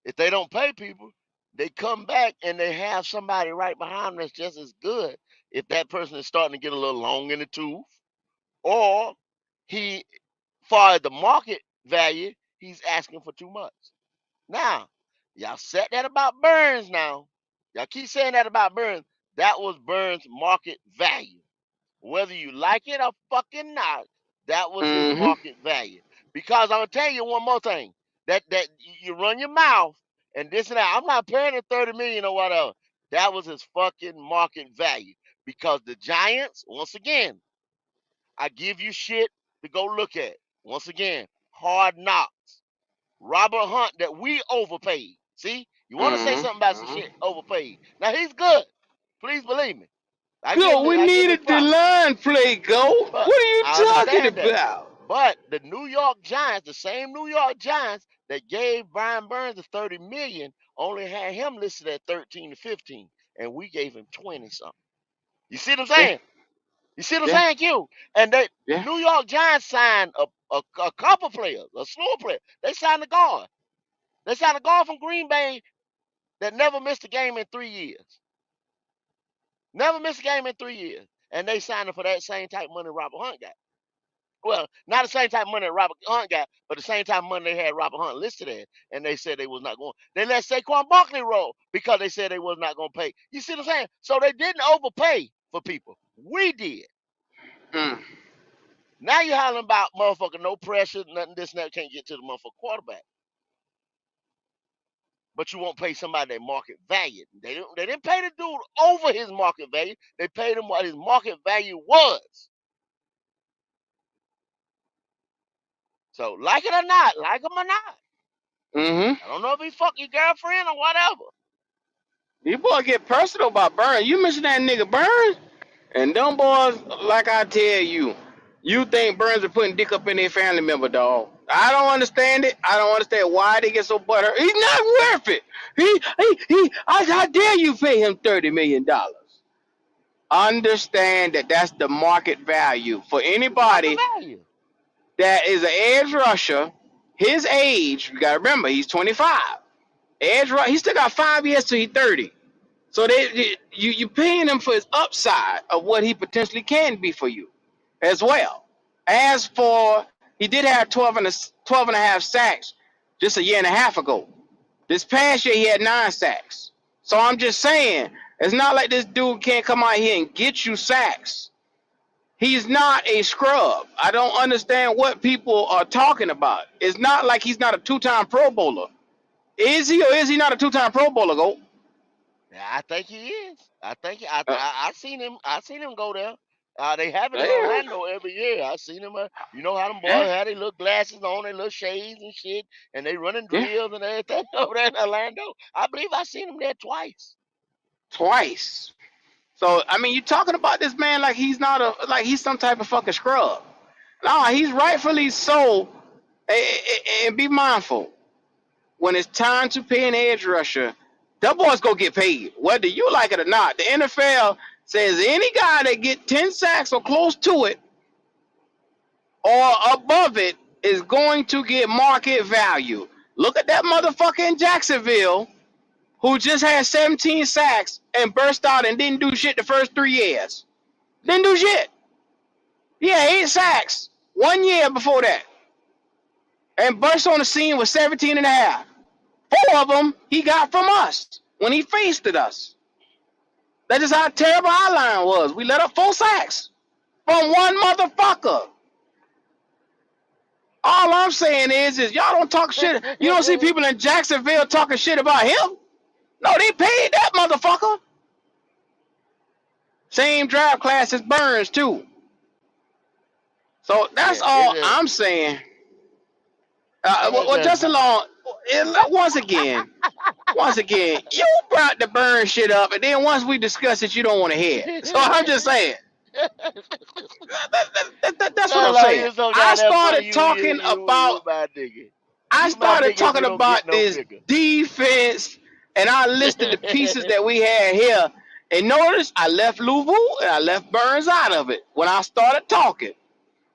If they don't pay people, they come back and they have somebody right behind them that's just as good. If that person is starting to get a little long in the tooth, or he far as the market value, he's asking for too much. Now, y'all said that about Burns now. Y'all keep saying that about Burns. That was Burns' market value. Whether you like it or fucking not, that was his Mm-hmm. market value. Because I'm gonna tell you one more thing. That you run your mouth and this and that. I'm not paying the 30 million or whatever. That was his fucking market value. Because the Giants, once again, I give you shit to go look at. Once again, hard knocks. Robert Hunt that we overpaid. See, you want to say something about some Mm-hmm. shit overpaid. Now he's good. Please believe me. Go. We I give him his needed the props. line play. Go. But What are you I talking understand that. about? But the New York Giants, the same New York Giants that gave Brian Burns the 30 million, only had him listed at 13 to 15, and we gave him 20 something. You see what I'm Yeah. saying? You see what I'm Yeah. saying, Q? And they Yeah. New York Giants signed a couple players, a slew of players. They signed a guard. They signed a guard from Green Bay that never missed a game in 3 years. Never missed a game in 3 years. And they signed him for that same type of money Robert Hunt got. Well, not the same type of money that Robert Hunt got, but the same type of money they had Robert Hunt listed as. And they said they was not going. They let Saquon Barkley roll because they said they was not going to pay. You see what I'm saying? So they didn't overpay for people. We did. Mm. Now you're hollering about motherfucker, no pressure, nothing, this and that, can't get to the motherfucker quarterback. But you won't pay somebody their market value. They didn't pay the dude over his market value. They paid him what his market value was. So like it or not, like him or not. Mm-hmm. I don't know if he fuck your girlfriend or whatever. You boy get personal about Burns. You mention that nigga Burns, and them boys, like I tell you, you think Burns are putting dick up in their family member, dog. I don't understand it. I don't understand why they get so butthurt. He's not worth it. I dare you pay him $30 million. Understand that that's the market value for It's the market anybody value. that is an edge rusher. His age, you gotta remember, he's 25. Edge rusher, he still got 5 years till he's 30. So you paying him for his upside of what he potentially can be for you as well. As for he did have 12 and a half sacks just a year and a half ago. This past year he had 9 sacks. So I'm just saying, it's not like this dude can't come out here and get you sacks. He's not a scrub. I don't understand what people are talking about. It's not like he's not a two-time Pro Bowler. Is he or is he not a two-time Pro Bowler? Go. Yeah, I think he is. I think Uh, I seen him. I seen him go there. They have it in yeah, Orlando every year. I seen him. You know how them yeah, boys had their little glasses on, their little shades and shit, and they running yeah. drills and everything over there in Orlando. I believe I seen him there twice. Twice. So I mean, you're talking about this man like he's not a like he's some type of fucking scrub. No, he's rightfully so. And be mindful when it's time to pay an edge rusher. That boy's gonna get paid, whether you like it or not. The NFL says any guy that get 10 sacks or close to it or above it is going to get market value. Look at that motherfucker in Jacksonville who just had 17 sacks and burst out and didn't do shit the first 3 years. Didn't do shit. He had 8 sacks 1 year before that and burst on the scene with 17 and a half. 4 of them he got from us when he faced at us. That is how terrible our line was. We let up 4 sacks from one motherfucker. All I'm saying is y'all don't talk shit. You don't see people in Jacksonville talking shit about him. No, they paid that motherfucker. Same draft class as Burns too. So that's Yeah, it all is. I'm saying. It Well, just just along. Once again, you brought the Burns shit up, and then once we discuss it, you don't want to hear it. So I'm just saying. That's what Sound I'm like saying. you so goddamn funny. You my nigga. I You my started nigga if you talking don't get about no this bigger. defense, and I listed the pieces that we had here. And notice I left Louisville and I left Burns out of it when I started talking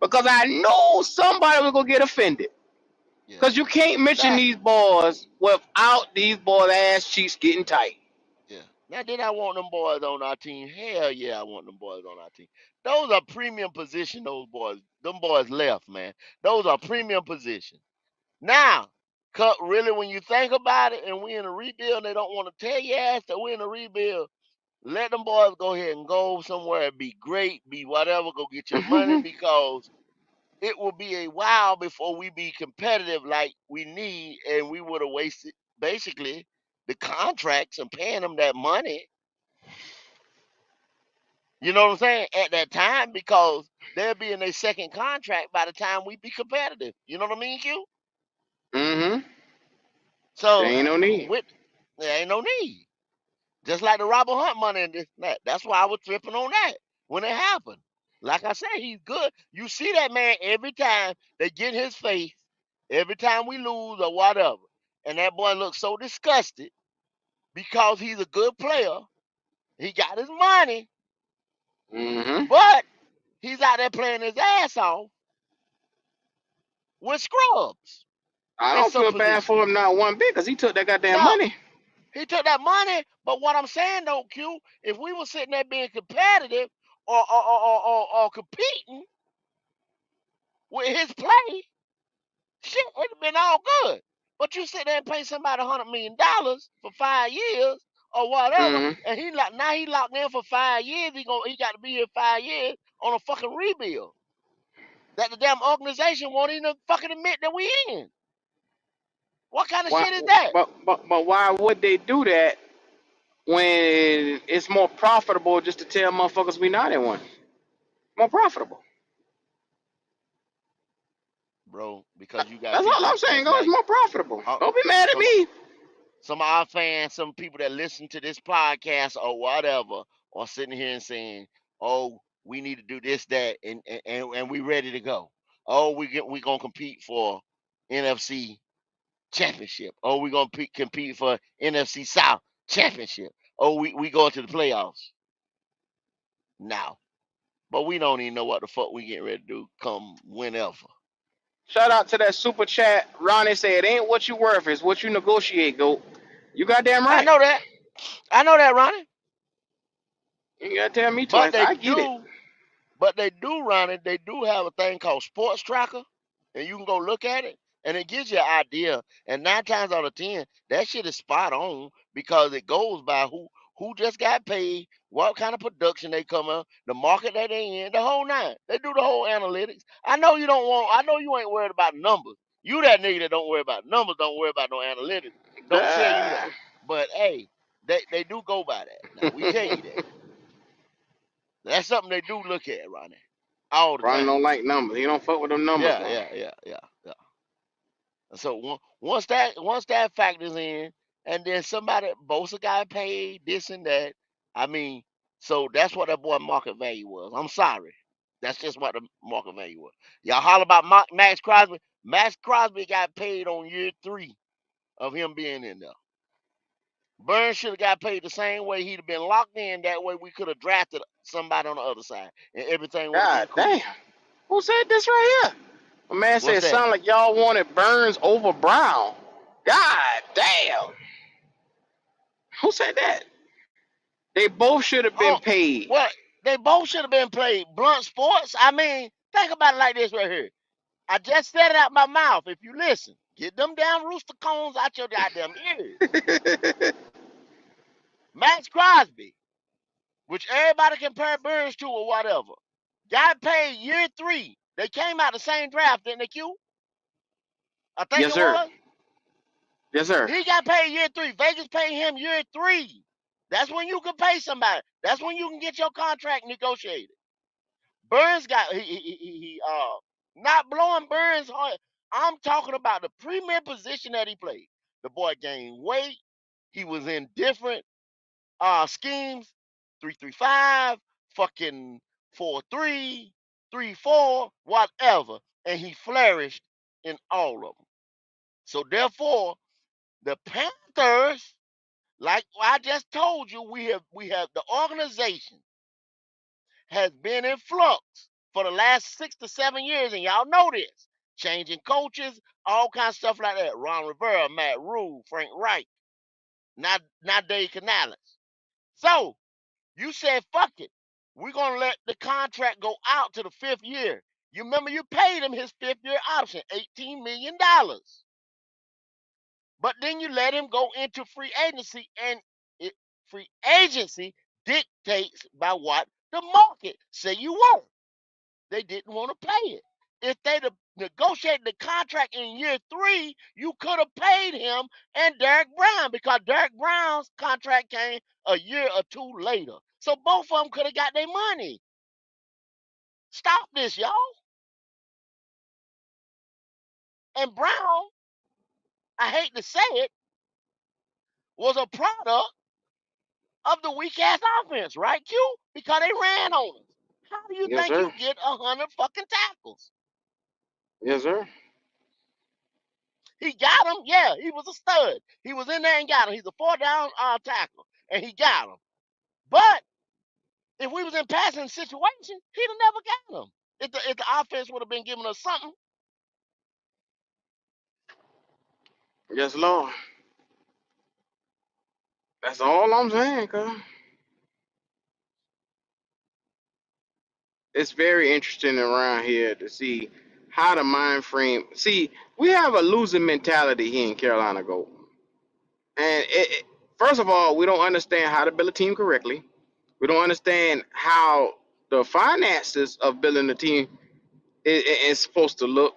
because I know somebody was gonna get offended. Yeah, Because you can't mention these exactly. boys without these boys' ass cheeks getting tight. Yeah. Now, did I want them boys on our team? Hell yeah, I want them boys on our team. Those are premium position. Those boys, them boys left, man. Those are premium position. Now, really, when you think about it, and we in a rebuild, they don't want to tell your ass that we're in a rebuild. Let them boys go ahead and go somewhere and be great, be whatever, go get your money because it will be a while before we be competitive like we need, and we would have wasted basically the contracts and paying them that money. You know what I'm saying? At that time, because they'll be in their second contract by the time we be competitive. You know what I mean, Q? Mm-hmm. There So ain't no need. with there ain't no need. Just like the Robert Hunt money and this and that. That's why I was tripping on that when it happened. Like I said, he's good. You see that man every time they get in his face, every time we lose or whatever. And that boy looks so disgusted because he's a good player. He got his money, Mm-hmm. but he's out there playing his ass off with scrubs I in don't some feel bad positions. for him not one bit because he took that goddamn No, money. he took that money, but what I'm saying though, Q, if we were sitting there being competitive or competing with his play, shit, it'd have been all good. But you sit there and pay somebody $100 million for 5 years or whatever, Mm-hmm. and he locked in for 5 years. He got to be here 5 years on a fucking rebuild that the damn organization won't even fucking admit that we in. What kind of Why? shit is that, But why would they do that when it's more profitable just to tell motherfuckers we not in one? More profitable. bro? Because you got That's all people I'm saying. that's Go, it's like more profitable. uh, Don't be mad at some me. some of our fans, some people that listen to this podcast or whatever, are sitting here and saying, "Oh, we need to do this, that, and we ready to go. Oh, we gonna compete for NFC championship. Oh, we gonna compete for NFC South championship. Oh, we going to the playoffs now, but we don't even know what the fuck we getting ready to do come whenever." Shout out to that super chat. Ronnie said, "It ain't what you worth, it's what you negotiate, go." You goddamn I right. know that. I know that, Ronnie. You gotta tell me But twice. they I get it. do But they do run it. They do have a thing called Sports Tracker, and you can go look at it, and it gives you an idea. And 9 times out of 10, that shit is spot on because it goes by who just got paid, what kind of production they come in, the market that they in, the whole nine. They do the whole analytics. I know you don't want. I know you ain't worried about numbers. You that nigga that don't worry about numbers, don't worry about no analytics. Don't tell you that. But hey, they do go by that. Now we tell you that. That's something they do look at, Ronnie, all the Ronnie time. don't like numbers. He don't fuck with them numbers Yeah, though. yeah. And so once that factors in, and then somebody Bosa got paid this and that. I mean, so that's what that boy market value was. I'm sorry, that's just what the market value was. Y'all holler about Max Crosby. Max Crosby got paid on year 3 of him being in there. Burns should have got paid the same way. He'd have been locked in. That way we could have drafted somebody on the other side, and everything would have been God cool. damn. Who said this right here? My man said What's it that? sound like y'all wanted Burns over Brown. God damn. Who said that? They both should have been Oh, paid. well, they both should have been played blunt sports. I mean, think about it like this right here. I just said it out my mouth. If you listen, get them damn rooster cones out your goddamn ears. Max Crosby, which everybody compare Burns to or whatever, got paid year 3. They came out the same draft, didn't they, Q? I think Yes, it sir. was. Yes, sir. He got paid year 3. Vegas paid him year 3. That's when you can pay somebody. That's when you can get your contract negotiated. Burns got not blowing Burns heart. I'm talking about the premier position that he played. The boy gained weight. He was in different schemes, 3-3-5, fucking 4-3, 3-4, whatever, and he flourished in all of them. So therefore, the Panthers, like I just told you, we have the organization has been in flux for the last 6 to 7 years, and y'all know this. Changing coaches, all kinds of stuff like that. Ron Rivera, Matt Rule, Frank Reich, not Dave Canales. So you said, fuck it. We're gonna let the contract go out to the 5th year. You remember you paid him his 5th year option, $18 million. But then you let him go into free agency, and free agency dictates by what the market say you want. They didn't want to pay it. If they'd have negotiated the contract in year 3, you could have paid him and Derek Brown, because Derek Brown's contract came a year or 2 later. So both of them could have got their money. Stop this, y'all. And Brown, I hate to say it, was a product of the weak ass offense, right, Q? Because they ran on us. How do you Yes, think you sir. get 100 fucking tackles? Yes, sir. He got him. Yeah, he was a stud. He was in there and got him. He's a 4 down tackle, and he got him. But if we was in passing situation, he'd have never got him. If the offense would have been giving us something. Yes, Lord. That's all I'm saying, cuz. It's very interesting around here to see how the mind frame. See, we have a losing mentality here in Carolina Gold. And first of all, we don't understand how to build a team correctly. We don't understand how the finances of building a team is supposed to look.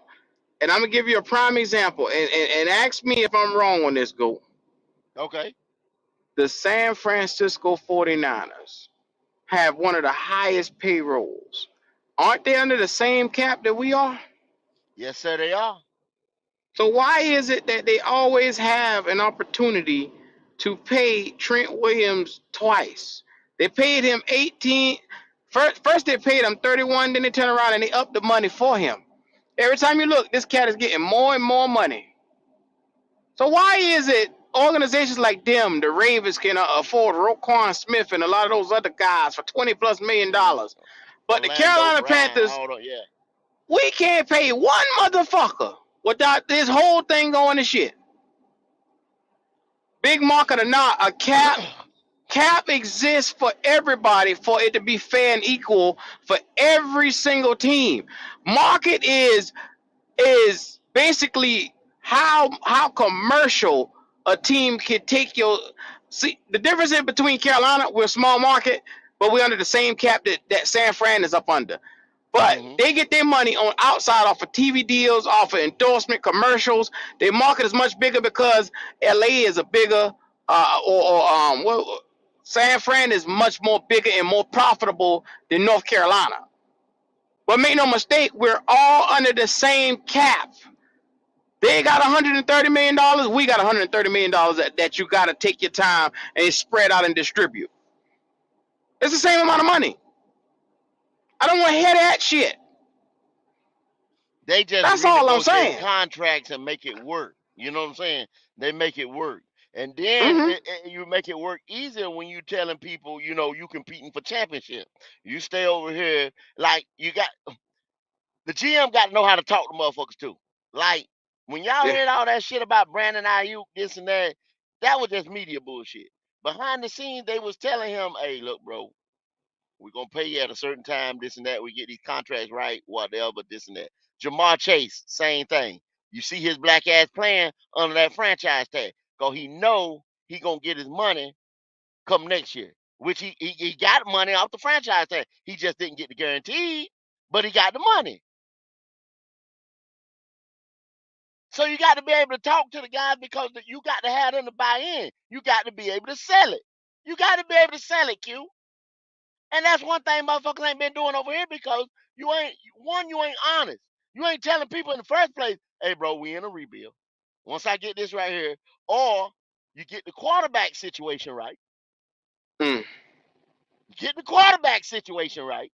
And I'm gonna give you a prime example, and ask me if I'm wrong on this. Go. Okay. The San Francisco 49ers have one of the highest payrolls. Aren't they under the same cap that we are? Yes, sir, they are. So why is it that they always have an opportunity to pay Trent Williams twice? They paid him 18. First they paid him 31, then they turn around and they up the money for him. Every time you look, this cat is getting more and more money. So why is it organizations like them, the Ravens, can afford Roquan Smith and a lot of those other guys for 20 plus million Mm, dollars, but the Orlando Carolina Brown, Panthers, all the, yeah. we can't pay one motherfucker without this whole thing going to shit. Big market or not, a cap exists for everybody for it to be fair and equal for every single team. Market is basically how commercial a team can take your. See the difference in between Carolina, we're a small market, but we're under the same cap that San Fran is up under. But Hmm. they get their money on outside off of TV deals, off of endorsement commercials. Their market is much bigger because LA is a bigger San Fran is much more bigger and more profitable than North Carolina. But make no mistake, we're all under the same cap. They got $130 million. We got $130 million that you got to take your time and spread out and distribute. It's the same amount of money. I don't want to hear that shit. They just That's all I'm renegotiate saying. contracts and make it work. You know what I'm saying? They make it work. And then Hmm. you make it work easier when you telling people, you competing for championship. You stay over here, like you got the GM got to know how to talk to motherfuckers too. Like when y'all Yeah. heard all that shit about Brandon Ayuk, this and that, that was just media bullshit. Behind the scenes, they was telling him, "Hey, look, bro, we're gonna pay you at a certain time, this and that. We get these contracts right, whatever, this and that." Jamar Chase, same thing. You see his black ass playing under that franchise tag, cause he know he gonna get his money come next year. Which he got money off the franchise tag. He just didn't get the guarantee, but he got the money. So you got to be able to talk to the guys because you got to have them to buy in. You got to be able to sell it. You got to be able to sell it, Q. And that's one thing motherfuckers ain't been doing over here because you ain't honest. You ain't telling people in the first place, hey bro, we in a rebuild. Once I get this right here, or you get the quarterback situation right. Mm. You get the quarterback situation right.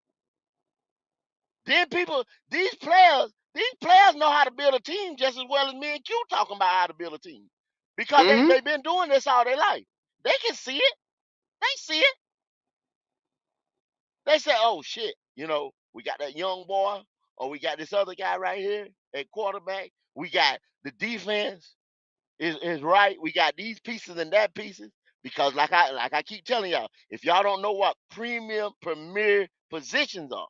Then these players know how to build a team just as well as me and Q talking about how to build a team. Because Hmm. they've been doing this all their life. They can see it. They see it. They say, oh shit, we got that young boy, or we got this other guy right here at quarterback. We got the defense is right. We got these pieces and that pieces. Because like I keep telling y'all, if y'all don't know what premier positions are,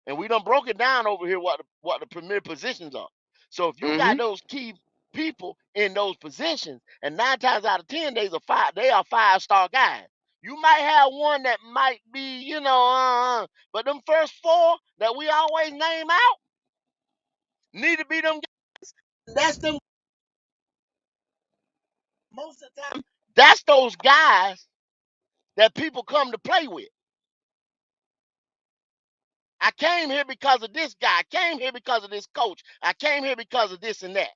and we done broke it down over here what the premier positions are. So if you Mm-hmm. got those key people in those positions, and 9 times out of 10 they are 5-star guys. You might have one that might be, but them first four that we always name out need to be them guys. That's them most of the time. That's those guys that people come to play with. I came here because of this guy. I came here because of this coach. I came here because of this and that.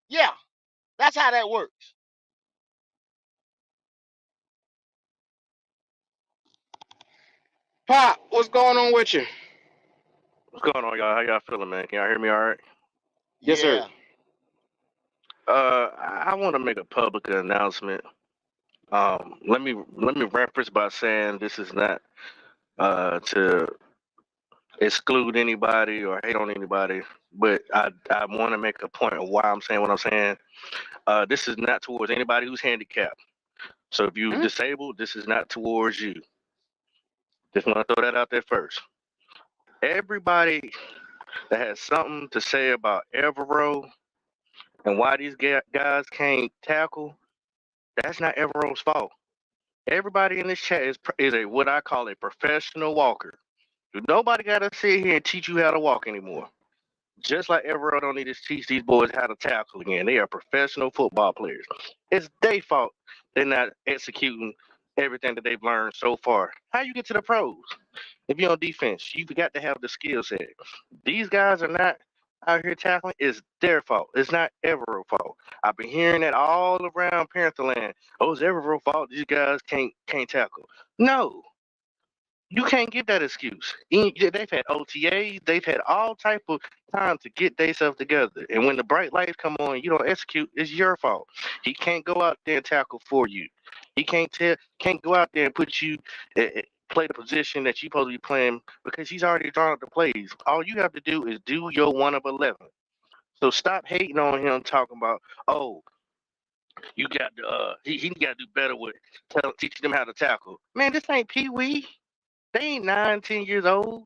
Yeah, that's how that works. Pop, what's going on with you? What's going on, y'all? How y'all feeling, man? Can y'all hear me all right? Yes, sir. Yeah. I want to make a public announcement. Let me reference by saying this is not to exclude anybody or hate on anybody, but I want to make a point of why I'm saying what I'm saying. This is not towards anybody who's handicapped. So if you're Hmm? disabled, this is not towards you. Just want to throw that out there first. Everybody that has something to say about Evero and why these guys can't tackle, that's not Evero's fault. Everybody in this chat is a what I call a professional walker. Nobody got to sit here and teach you how to walk anymore. Just like Evero don't need to teach these boys how to tackle again. They are professional football players. It's their fault they're not executing everything that they've learned so far. How you get to the pros? If you're on defense, you've got to have the skill set. These guys are not out here tackling. It's their fault. It's not Everett's fault. I've been hearing that all around Pantherland. Oh, it's Everett's fault. These guys can't tackle. No, you can't give that excuse. They've had OTAs. They've had all type of time to get themselves together. And when the bright lights come on, you don't execute. It's your fault. He can't go out there and tackle for you. He can't go out there and put you play the position that you supposed to be playing because he's already drawn up the plays. All you have to do is do your 1 of 11. So stop hating on him, talking about you got to he got to do better with teaching them how to tackle. Man, this ain't Pee Wee. They ain't 9, 10 years old.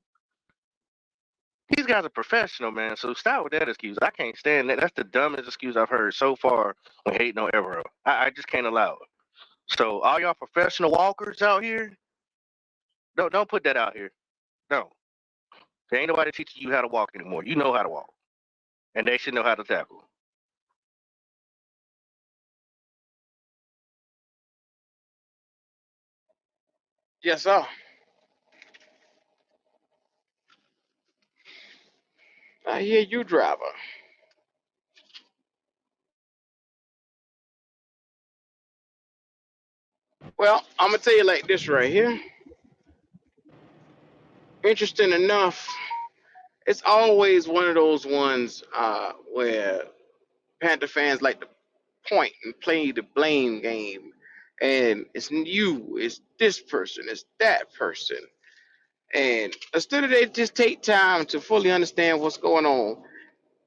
These guys are professional, man. So stop with that excuse. I can't stand that. That's the dumbest excuse I've heard so far when hating on Evero. I just can't allow it. So all y'all professional walkers out here, don't put that out here. No. There ain't nobody teaching you how to walk anymore. You know how to walk. And they should know how to tackle. Yes, sir. I hear you, driver. Well, I'm gonna tell you like this right here. Interesting enough, it's always one of those ones where Panther fans like to point and play the blame game, and it's you, it's this person, it's that person, and instead of they just take time to fully understand what's going on,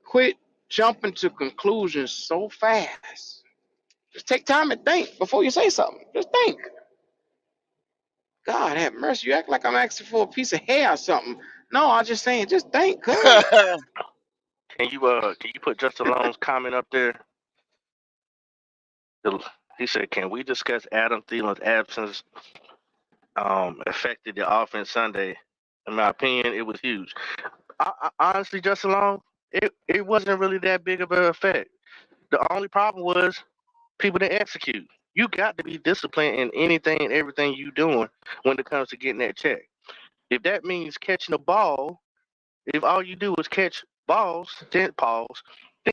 quit jumping to conclusions so fast. Just take time and think before you say something. Just think. God have mercy. You act like I'm asking for a piece of hair or something. No, I'm just saying, just think, cuz. Can you put Justin Long's comment up there? He said, "Can we discuss Adam Thielen's absence affected the offense Sunday?" In my opinion, it was huge. Honestly, Justin Long, it wasn't really that big of an effect. The only problem was people didn't execute. You got to be disciplined in anything and everything you doing when it comes to getting that check. If that means catching the ball, if all you do is catch balls, then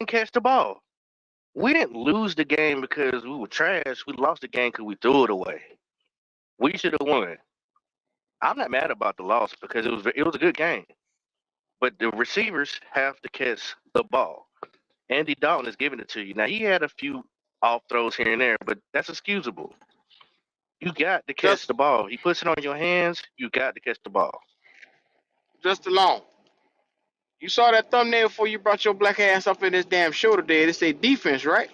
catch the ball. We didn't lose the game because we were trash. We lost the game because we threw it away. We should have won. I'm not mad about the loss because it was a good game. But the receivers have to catch the ball. Andy Dalton is giving it to you. Now he had a few off throws here and there, but that's excusable. You got to catch Just the ball. He puts it on your hands. You got to catch the ball. just alone. You saw that thumbnail before you brought your black ass up in this damn show today. They say defense, right?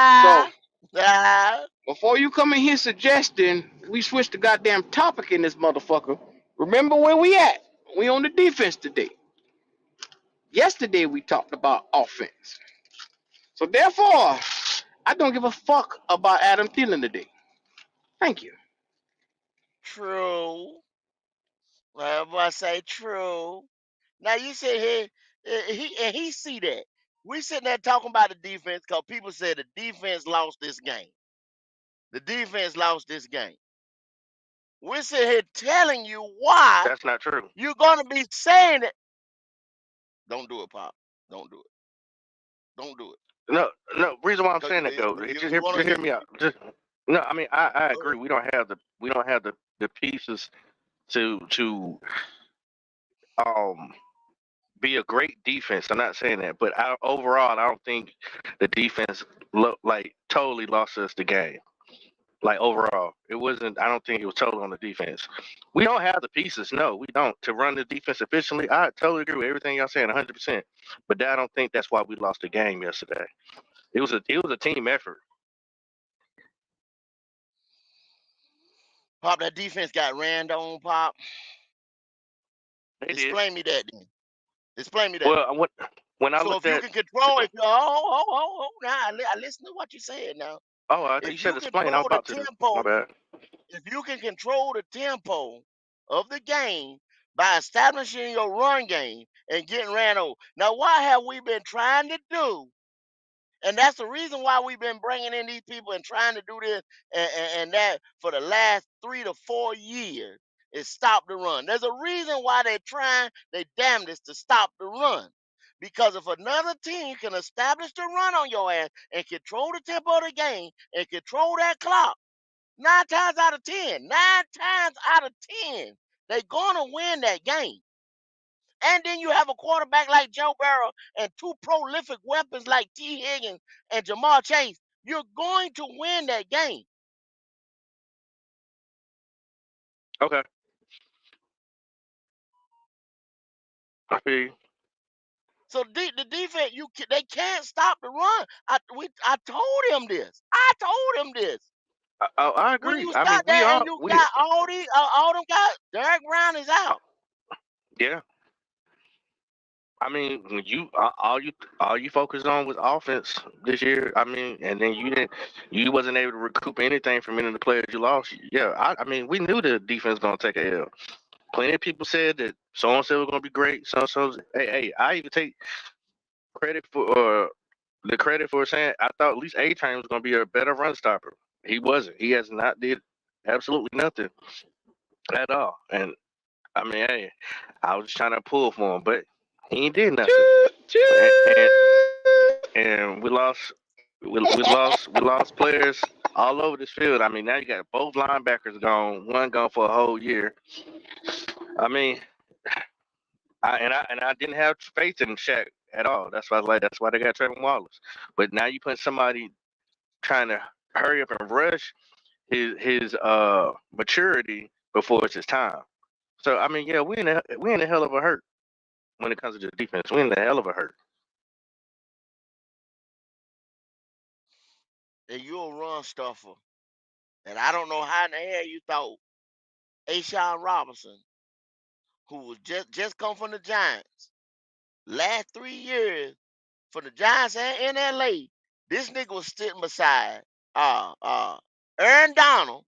So Die. Ah, Before you come in here suggesting we switch the goddamn topic in this motherfucker, remember where we at. We on the defense today. Yesterday we talked about offense. So therefore, I don't give a fuck about Adam Thielen today. Thank you. true. Whatever I say, true. Now you sit here, he see that. We sitting there talking about the defense because people said the defense lost this game. The defense lost this game. We're sitting here telling you why That's not true. you're gonna be saying it. Don't do it, Pop. Don't do it. Don't do it. No, no. Reason why I'm Cause saying that though, you wanna just hear me out. Just no. I mean, I go agree. We don't have the pieces to um be a great defense. I'm not saying that, but overall, I don't think the defense like totally lost us the game. Like overall, it wasn't. I don't think it was total on the defense. We don't have the pieces. No, we don't to run the defense efficiently. I totally agree with everything y'all saying, 100%. But I don't think that's why we lost the game yesterday. It was a team effort. Pop, that defense got ran on, Pop. They did. Explain me that then. Explain me that. Well, when I So looked if you at, can control, if you now I listen to what you said now. oh, you If said you explain. I was control the about to. My tempo, bad. if you can control the tempo of the game by establishing your run game and getting ran over. Now, what have we been trying to do? And that's the reason why we've been bringing in these people and trying to do this and that for the last 3 to 4 years is stop the run. There's a reason why they're trying their damnedest to stop the run. Because if another team can establish the run on your ass and control the tempo of the game and control that clock, 9 times out of 10, 9 times out of 10, they're going to win that game. And then you have a quarterback like Joe Burrow and two prolific weapons like T. Higgins and Jamar Chase. You're going to win that game. Okay, I feel you. So the defense, they can't stop the run. I told him this. I told him this. I When agree. you I mean, stop that and you got all them guys, Derek Brown is out. yeah. I mean, when all you focused on was offense this year. I mean, and then you wasn't able to recoup anything from any of the players you lost. Yeah, I mean, we knew the defense was gonna take a L. Plenty of people said that so and so was gonna be great. So and so, hey, I even take credit for the credit for saying I thought at least A Train was gonna be a better run stopper. He wasn't. He has not did absolutely nothing at all. And I mean, hey, I was just trying to pull for him, but he ain't did nothing. Choo, And and, choo. and we lost players all over this field. I mean, now you got both linebackers gone, one gone for a whole year. I mean, I didn't have faith in Shaq at all. That's why I was like, that's why they got Trevor Wallace. But now you put somebody trying to hurry up and rush his maturity before it's his time. So I mean, yeah, we in a hell of a hurt when it comes to the defense. We in a hell of a hurt. And you're a run stuffer. And I don't know how in the hell you thought Ashawn Robinson, who was just come from the Giants, last 3 years for the Giants and in LA, this nigga was sitting beside Aaron Donald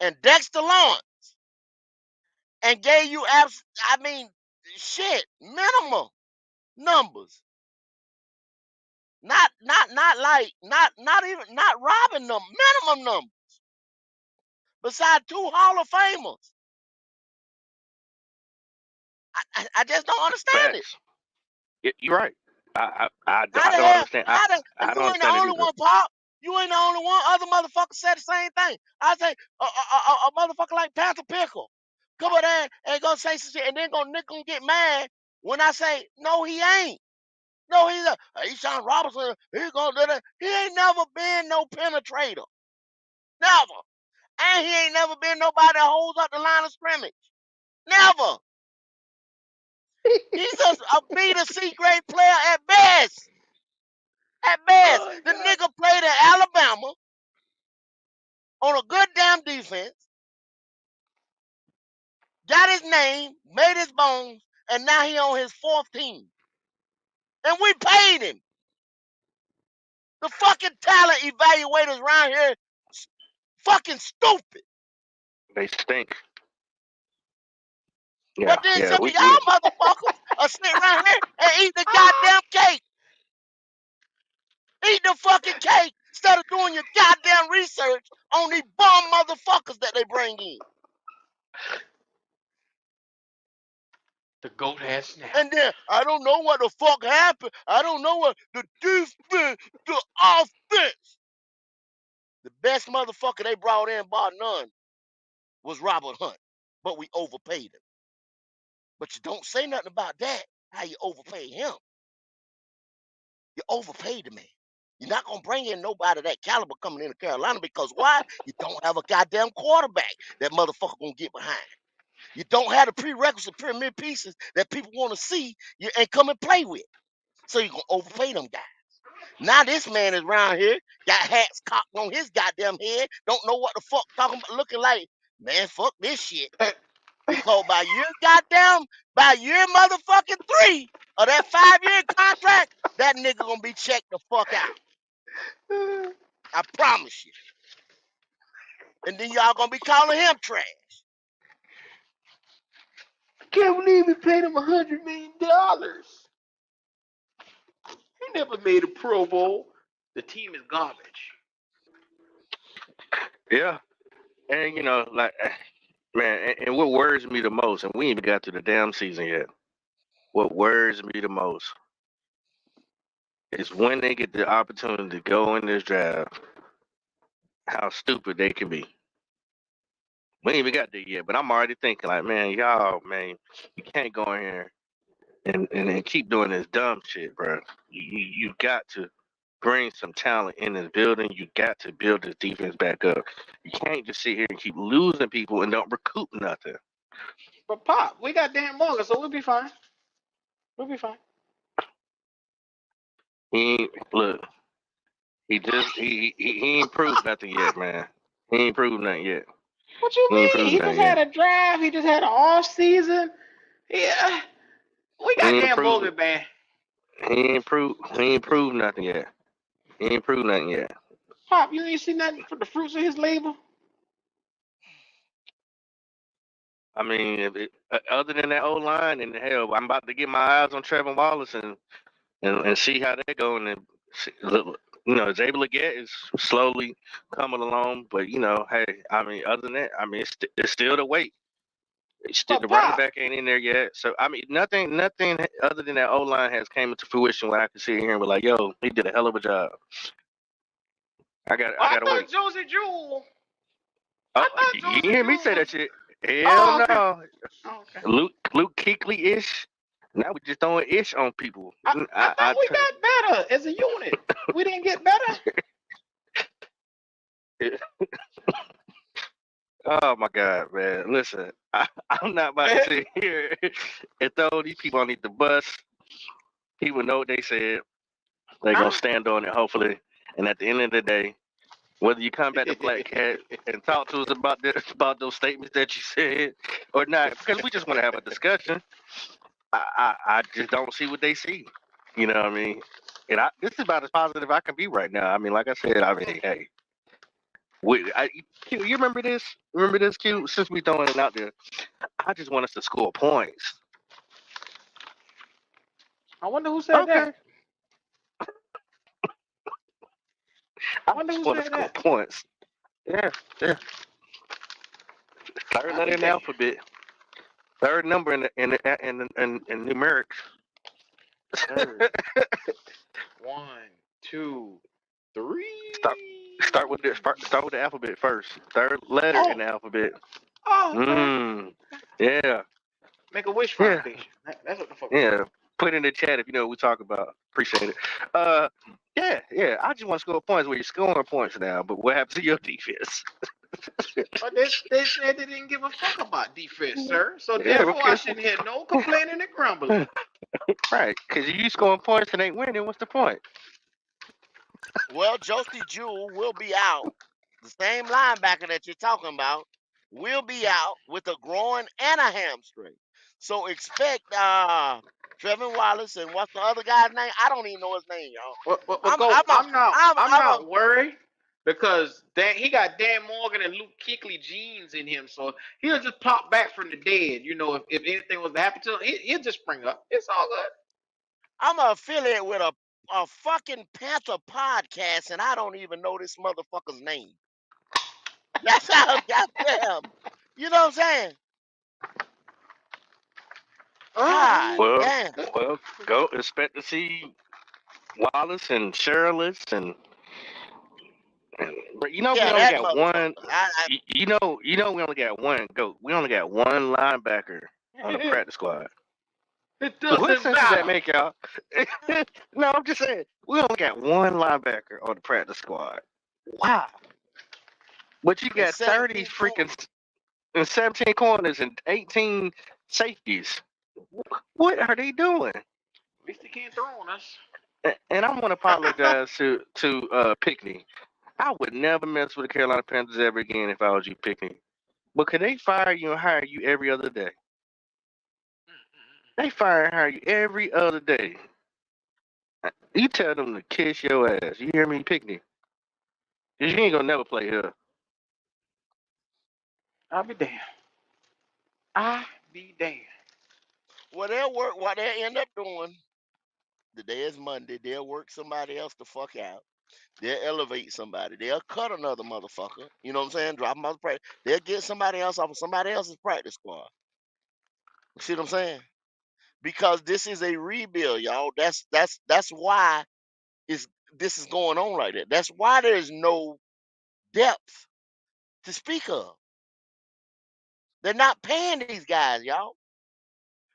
and Dexter Lawrence and gave you shit, minimal numbers. Not even not robbing them, minimum numbers. Beside two Hall of Famers. I just don't understand it. Facts. You're right. How I the don't hell? understand. And I you don't ain't the understand it only either. one, Pop. You ain't the only one. Other motherfuckers said the same thing. I say a motherfucker like Panther Pickle come over there and gonna say some shit, and then gonna get mad when I say no, he ain't. No, he's Sean Robinson. He's gonna do that. He ain't never been no penetrator. Never. And he ain't never been nobody that holds up the line of scrimmage. Never. He's a B to C grade player at best. At best, Oh, the God. nigga played at Alabama on a good damn defense, got his name, made his bones, and now he on his fourth team. And we paid him. The fucking talent evaluators around here fucking stupid. They stink. Yeah, But then yeah. some of We y'all motherfuckers are sitting around here and eat the goddamn cake. Eat the fucking cake instead of doing your goddamn research on these bum motherfuckers that they bring in. The GOAT has snapped. And then I don't know what the fuck happened. I don't know what the defense, the offense. The best motherfucker they brought in, bar none, was Robert Hunt. But we overpaid him. But you don't say nothing about that, how you overpaid him. You overpaid the man. You're not going to bring in nobody of that caliber coming into Carolina because why? You don't have a goddamn quarterback that motherfucker going to get behind. You don't have the prerequisite pyramid pieces that people want to see you and come and play with. So you're going to overpay them guys. Now this man is around here, got hats cocked on his goddamn head, don't know what the fuck talking about, looking like, man, fuck this shit. Because by year motherfucking 3 of that 5-year contract, that nigga gonna be checked the fuck out. I promise you. And then y'all gonna be calling him trash. Can't believe we paid him $100 million. He never made a Pro Bowl. The team is garbage. Yeah, and like, man, and what worries me the most, and we ain't even got to the damn season yet. What worries me the most is when they get the opportunity to go in this draft, how stupid they can be. We ain't even got there yet, but I'm already thinking like, man, y'all, man, you can't go in here and keep doing this dumb shit, bro. You got to bring some talent in this building. You got to build this defense back up. You can't just sit here and keep losing people and don't recoup nothing. But Pop, we got Dan Morgan, so we'll be fine. We'll be fine. Look. He ain't proved nothing yet, man. He ain't proved nothing yet. What you He ain't mean? proved He just nothing had yet. a draft. He just had an off season. Yeah, we He got ain't Dan proved Morgan, man. he ain't proved nothing yet. He ain't proved nothing yet. Pop, you ain't seen nothing for the fruits of his labor. I mean, other than that old line, and hell, I'm about to get my eyes on Trevor Wallace and see how they go. And then, is able to get is slowly coming along. But hey, I mean, other than that, I mean, it's still the wait. Still, But the running Pop, back ain't in there yet. So I mean, nothing other than that O line has came into fruition where I can sit here and be like, yo, he did a hell of a job. I I gotta thought wait. Josie Jewell. Oh, I thought you didn't Josie hear me Jewell say was. that shit. Hell Oh, okay. no. Oh, okay. Luke Kuechly ish. Now we just throwing ish on people. I thought we got better as a unit. We didn't get better. Oh my God, man! Listen, I'm not about to sit here and throw these people underneath the bus. People know what they said. They're gonna Huh? stand on it, hopefully. And at the end of the day, whether you come back to Black Cat and talk to us about this, about those statements that you said or not, because we just want to have a discussion. I just don't see what they see. You know what I mean? And this is about as positive I can be right now. I mean, like I said, I mean, hey, Q, you remember this? Remember this, Q? Since we throwing it out there, I just want us to score points. I wonder who said Okay. that. I I wonder just who want to said score that. points. Yeah, yeah. Third I letter think in the they. alphabet. Third number in numerics. Third. 1, 2, Start 3. start with the alphabet first. Third letter in Oh, the alphabet. oh, okay. Yeah. Make a wish Yeah. foundation. That's what the fuck we do. Yeah. Put in the chat if you know what we talk about. Appreciate it. Yeah. I just want to score points where you're scoring points now, but what happens to your defense? But they said they didn't give a fuck about defense, sir. So Yeah, therefore, I shouldn't hear no complaining and grumbling. right. Because if you scoring points and ain't winning, what's the point? Well, Josie Jewell will be out. The same linebacker that you're talking about will be out with a groin and a hamstring. So expect Trevin Wallace and what's the other guy's name? I don't even know his name, y'all. But I'm go. I'm a I'm I'm a not worried because he got Dan Morgan and Luke Kuechly genes in him, so he'll just pop back from the dead. You know, if anything was to happen to him, he'll just spring up. It's all good. I'm a affiliate with a fucking Panther podcast, and I don't even know this motherfucker's name. That's how goddamn. You know what I'm saying? God Well, damn. well, go expect to see Wallace and Shirless but we Yeah, only that got one. motherfucker. I We only got one goat. We only got one linebacker on the practice squad. It What doesn't sense does that matter. make, y'all? No, I'm just saying we only got one linebacker on the practice squad. Wow. But you and got 30 17 freaking corners. and 17 corners and 18 safeties. What are they doing? At least he can't throw on us. And I want to apologize to Pickney. I would never mess with the Carolina Panthers ever again if I was you, Pickney. But could they fire you and hire you every other day? They fire and hire you every other day. You tell them to kiss your ass. You hear me, Pickney? Cause you ain't gonna never play here. I'll be damned. I be damned. Well, they'll work. What they'll end up doing. The day is Monday. They'll work somebody else the fuck out. They'll elevate somebody. They'll cut another motherfucker. You know what I'm saying? Drop them out of practice. They'll get somebody else off of somebody else's practice squad. You see what I'm saying? Because this is a rebuild, y'all. That's why is this is going on like that. That's why there's no depth to speak of. They're not paying these guys, y'all.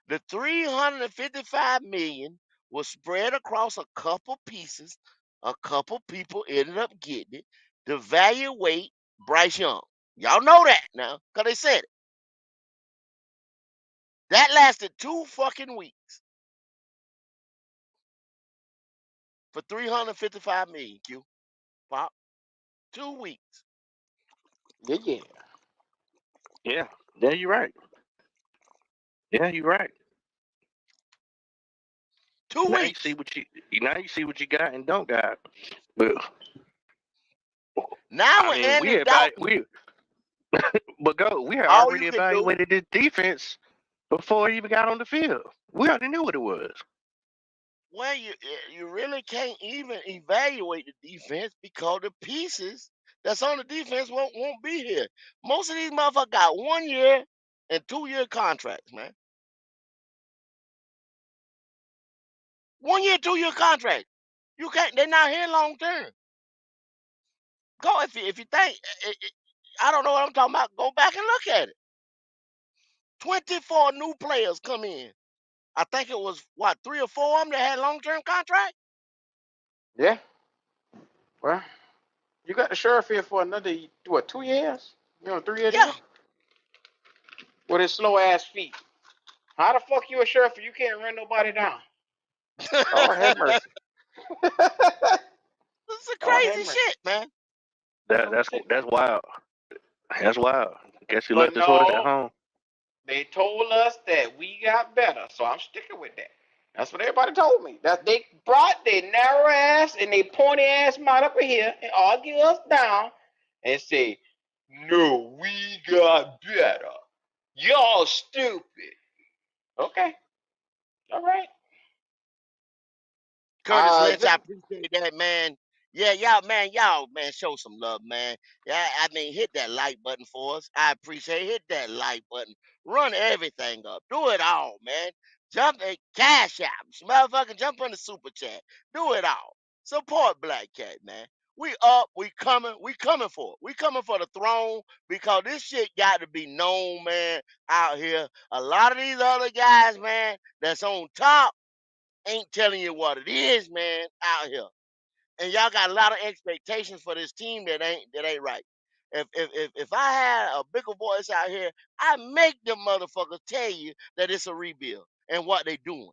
The 355 million was spread across a couple pieces. A couple people ended up getting it to evaluate Bryce Young. Y'all know that now, because they said it. That lasted 2 fucking weeks for 355 million, Q. Pop. 2 weeks. Yeah. Yeah. Yeah, you're right. Yeah, you're right. Two Now weeks. you see what you got and don't got. But Now I with mean, Andy Dalton, we had all already you can do, evaluated this defense before he even got on the field. We already knew what it was. well, you really can't even evaluate the defense because the pieces that's on the defense won't be here. Most of these motherfuckers got 1 year and 2 year contracts, man. 1 year, 2 year contract. You can't. They're not here long term. Go if you think. I don't know what I'm talking about. Go back and look at it. 24 new players come in. I think it was what 3 or 4 of them that had long term contract. Yeah. Well, you got the sheriff here for another 2 years? You know, 3 year Yeah. deal with his slow ass feet. How the fuck you a sheriff if you can't run nobody down? Lord have mercy. This is Lord have crazy mercy. shit, man. So That's ridiculous. wild. That's wild. Guess he But left his horse at no, home. they told us that we got better, so I'm sticking with that. That's what everybody told me. That they brought their narrow ass and they pointy ass mouth up in here and argue us down and say, "No, we got better. Y'all stupid." Okay, all right. Curtis Lynch, I Just appreciate that, man. Yeah, y'all, man, show some love, man. Yeah, I mean, hit that like button for us. I appreciate it. Hit that like button. Run everything up. Do it all, man. Jump in cash out. Motherfucker, jump on the super chat. Do it all. Support Black Cat, man. We up, we coming for it. We coming for the throne because this shit got to be known, man, out here. A lot of these other guys, man, that's on top ain't telling you what it is, man, out here. And y'all got a lot of expectations for this team that ain't right. If I had a bigger voice out here, I make them motherfuckers tell you that it's a rebuild and what they doing.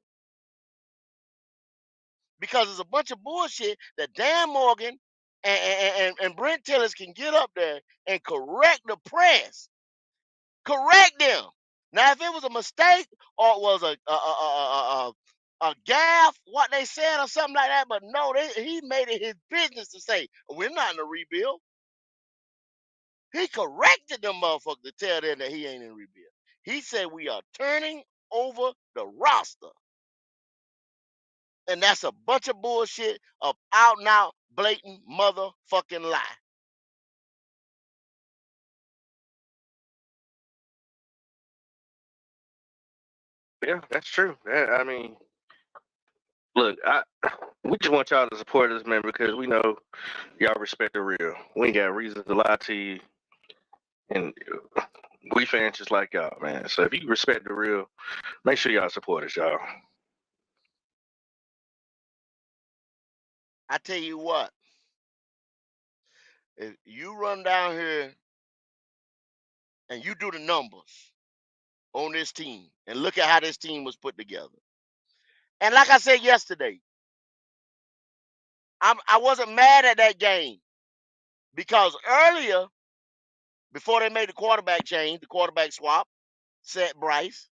because it's a bunch of bullshit that Dan Morgan and Brent Tillis can get up there and correct the press. Correct them. Now, if it was a mistake or it was a gaffe, what they said or something like that, but no, he made it his business to say, we're not in a rebuild. He corrected them motherfuckers to tell them that he ain't in rebuild. He said we are turning over the roster. And that's a bunch of bullshit, of out and out, blatant motherfucking lie. Yeah, that's true. I mean, look, we just want y'all to support us, man, because we know y'all respect the real. We ain't got reasons to lie to you, and we fans just like y'all, man. So if you respect the real, make sure y'all support us, y'all. I tell you what, if you run down here and you do the numbers on this team and look at how this team was put together. And like I said yesterday, I wasn't mad at that game because earlier, before they made the quarterback change, the quarterback swap, set Bryce,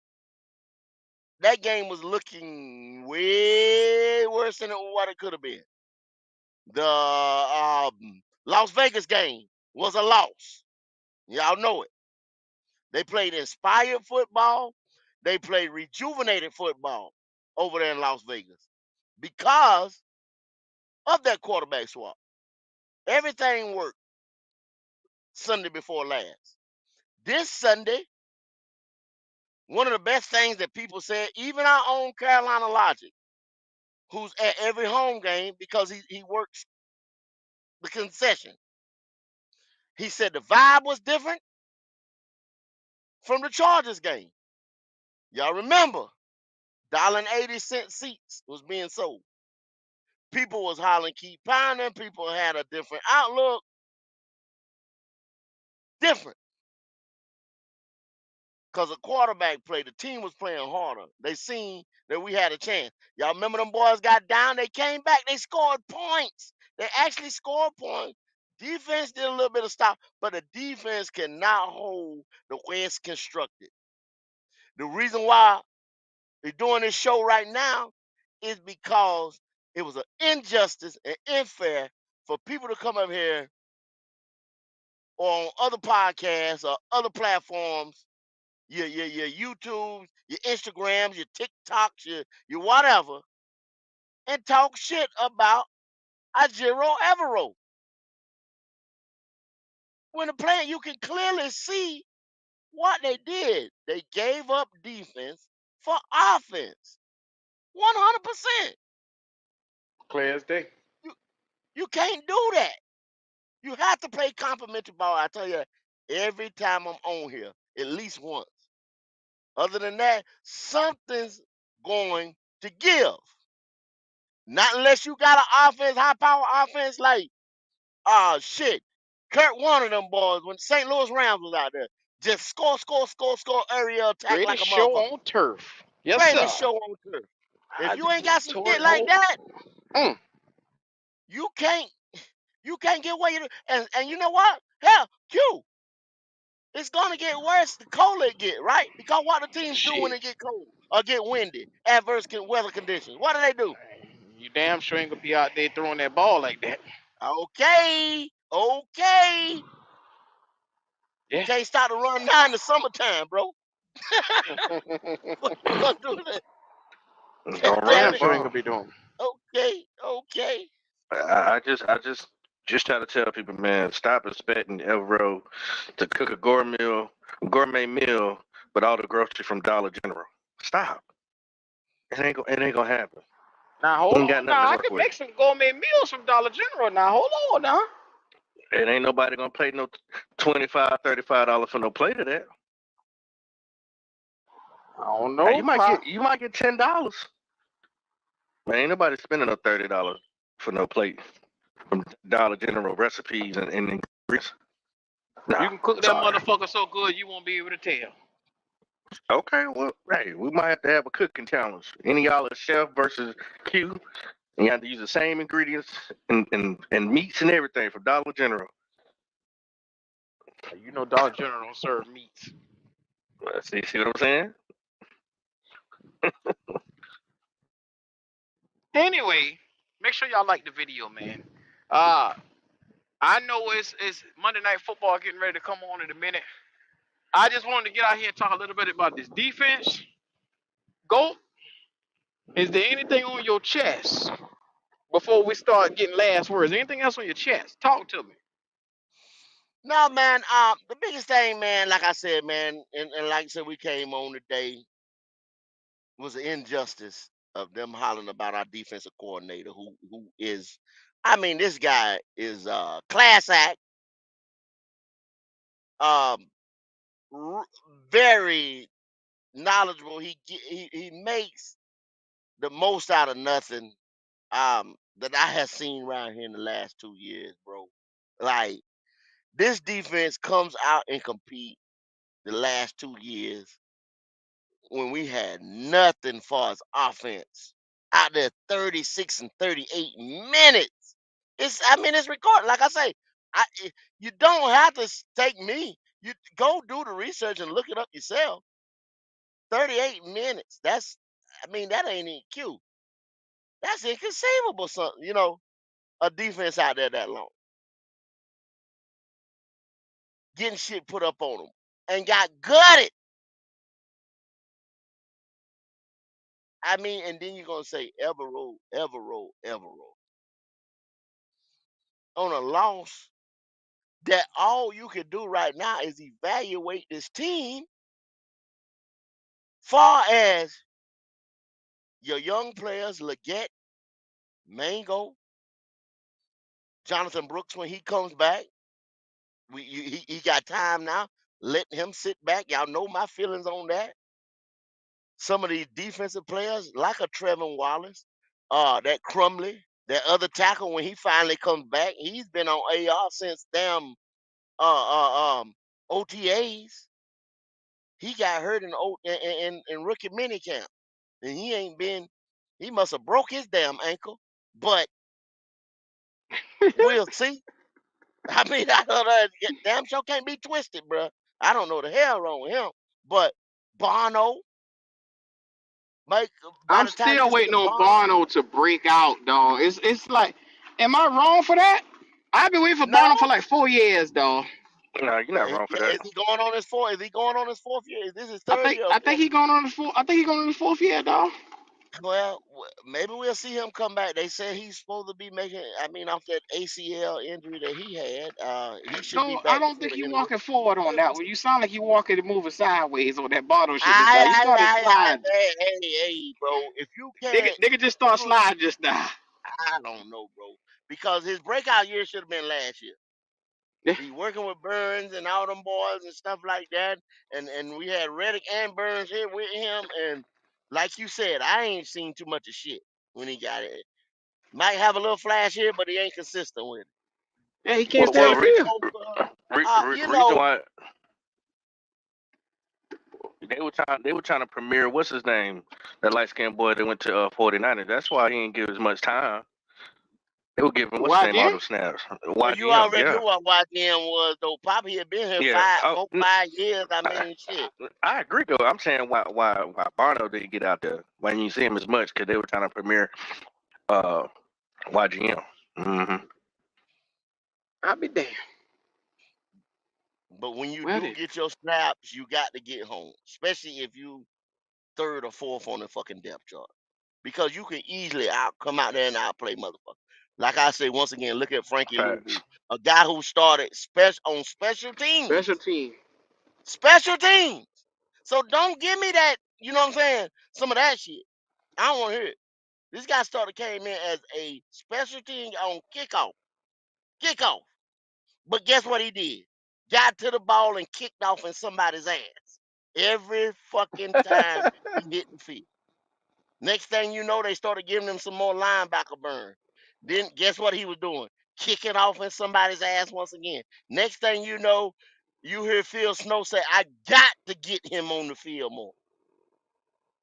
that game was looking way worse than what it could have been. The Las Vegas game was a loss. Y'all know it. They played inspired football. They played rejuvenated football over there in Las Vegas because of that quarterback swap. Everything worked Sunday before last. This Sunday, one of the best things that people said, even our own Carolina Logic, who's at every home game because he works the concession, he said the vibe was different from the Chargers game. Y'all remember, $1.80 seats was being sold. People was hollering, keep pounding. People had a different outlook. Different. Because the quarterback play, the team was playing harder. They seen that we had a chance. Y'all remember them boys got down? They came back. They scored points. They actually scored points. Defense did a little bit of stop, but the defense cannot hold the way it's constructed. The reason why we're doing this show right now is because it was an injustice and unfair for people to come up here or on other podcasts or other platforms, your YouTubes, your Instagrams, your TikToks, your whatever, and talk shit about Ajiro Evero. When the plan, you can clearly see what they did. They gave up defense for offense. 100%. Clear as day. You can't do that. You have to play complimentary ball. I tell you, every time I'm on here, at least once. Other than that, something's going to give. Not unless you got an offense, high power offense like, shit. Kurt Warner, them boys, when St. Louis Rams was out there, just score, area attack like Greatest a show motherfucker. on turf. Yes, sir. Greatest show on turf. If I you ain't got some tore shit it like whole. that, Mm. you can't get what you do. And you know what? Hell, Q, it's gonna get worse the colder it get, right? Because what the teams do when Shit. it get cold or get windy, adverse weather conditions. What do? You damn sure ain't gonna be out there throwing that ball like that. Okay. You Yeah. can't start to run now in the summertime, bro. What you gonna do then? Don't run Damn Damn that it. sure ain't gonna ball. be doing. Okay. I just try to tell people, man, stop expecting Evero to cook a gourmet meal with all the groceries from Dollar General. Stop. It ain't gonna happen. Now We hold ain't got on. nothing to Now I work can with. make some gourmet meals from Dollar General. Now hold on. Now It ain't nobody gonna pay no $25, $35 for no plate of that. I don't Hey, know. you might get $10. Man, ain't nobody spending no $30 for no plate from Dollar General recipes and ingredients. You Nah, can cook that sorry. motherfucker so good you won't be able to tell. Okay, well, hey, we might have to have a cooking challenge. Any y'all a chef versus Q? And you have to use the same ingredients and meats and everything from Dollar General. You know, Dollar General don't serve meats. See what I'm saying? Anyway, make sure y'all like the video, man. Uh, I know it's Monday Night Football getting ready to come on in a minute. I just wanted to get out here and talk a little bit about this defense. Go. Is there anything on your chest before we start getting last words? Anything else on your chest? Talk to me. No, man. The biggest thing, man, like I said, man, and like I said, we came on today was the injustice of them hollering about our defensive coordinator, who is, I mean, this guy is class act, um, r- very knowledgeable. He makes the most out of nothing that I have seen around here in the last 2 years, bro. Like this defense comes out and compete the last 2 years when we had nothing for as offense. Out there 36 and 38 minutes. I mean, it's recorded. Like I say, you don't have to take me. You go do the research and look it up yourself. 38 minutes. I mean, that ain't even cute. That's inconceivable, a defense out there that long. Getting shit put up on them and got gutted. I mean, and then you're gonna say Everroll, Everroll, Everroll on a loss that all you can do right now is evaluate this team far as your young players, Leggett, Mango, Jonathan Brooks when he comes back. He got time now. Let him sit back. Y'all know my feelings on that. Some of these defensive players, like a Trevin Wallace, that Crumley, that other tackle, when he finally comes back, he's been on AR since damn OTAs. He got hurt in rookie minicamp, and he ain't been. He must have broke his damn ankle, but we'll see. I mean, I don't know. Damn sure can't be twisted, bruh. I don't know the hell wrong with him, but Bono, Mike. By I'm the time still you see waiting on Bono, Bono to break out, dog. It's like, am I wrong for that? I've been waiting for no. Bono for like 4 years, dog. No, you're not wrong for that. Is he going on his fourth? Is he going on his fourth year? Is this his third year or I think fourth he year? going on his fourth. I think he going on his fourth year, dog. Well, maybe we'll see him come back. They said he's supposed to be making. I mean, off that ACL injury that he had, he should be No, I back don't before think the he end of the year. walking forward on that We'll one. see. You sound like you walking and moving sideways on that Bono shit just now. You started sliding. Hey, bro. If you can't, Nigga just start you, sliding just now. I don't know, bro. Because his breakout year should have been last year. Yeah, He working with Burns and all them boys and stuff like that. And we had Reddick and Burns here with him. And like you said, I ain't seen too much of shit when he got it. Might have a little flash here, but he ain't consistent with it. yeah, he can't Well, stay on well the David field. Njoku, you reason know, why they were trying to premiere what's his name, that light skinned boy that went to 49ers. That's why he didn't give as much time. They were giving what's his Why name all then? those snaps. well, you YGM, already yeah, knew what YGM was, though. Poppy had been here yeah. five, Oh, 4, 5 years. I I, mean, shit. I agree though. I'm saying why Barno didn't get out there when you see him as much because they were trying to premiere uh YGM. Mm-hmm. I'll be damned. But when you Well do then, get your snaps, you got to get home, especially if you third or fourth on the fucking depth chart, because you can easily come out there and outplay motherfucker. Like I say once again, look at Frankie Louvu, Facts. a guy who started on special special teams, team. special teams. So don't give me that. You know what I'm saying? Some of that shit. I don't want to hear it. This guy came in as a special team on kickoff. But guess what he did? Got to the ball and kicked off in somebody's ass every fucking time he hit the field. Next thing you know, they started giving him some more linebacker burn. Then guess what he was doing? Kicking off in somebody's ass once again. Next thing you know, you hear Phil Snow say, I got to get him on the field more.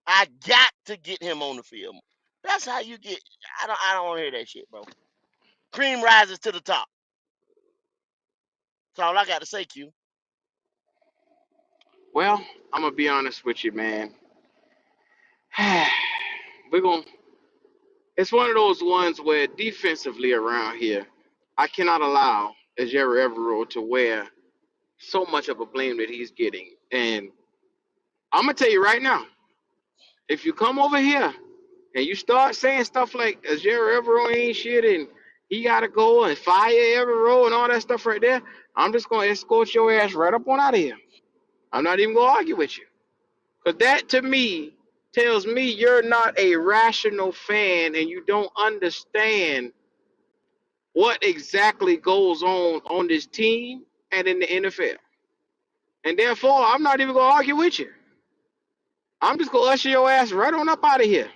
I got to get him on the field more. That's how you get. I don't want to hear that shit, bro. Cream rises to the top. That's all I got to say, Q. Well, I'm gonna be honest with you, man. We're gonna. It's one of those ones where defensively around here, I cannot allow Jerry Evero to wear so much of a blame that he's getting. And I'm gonna tell you right now, if you come over here and you start saying stuff like Jerry Evero ain't shit and he gotta go and fire Evero and all that stuff right there, I'm just gonna escort your ass right up on out of here. I'm not even gonna argue with you. Because that to me tells me you're not a rational fan and you don't understand what exactly goes on this team and in the NFL. And therefore, I'm not even going to argue with you. I'm just going to usher your ass right on up out of here.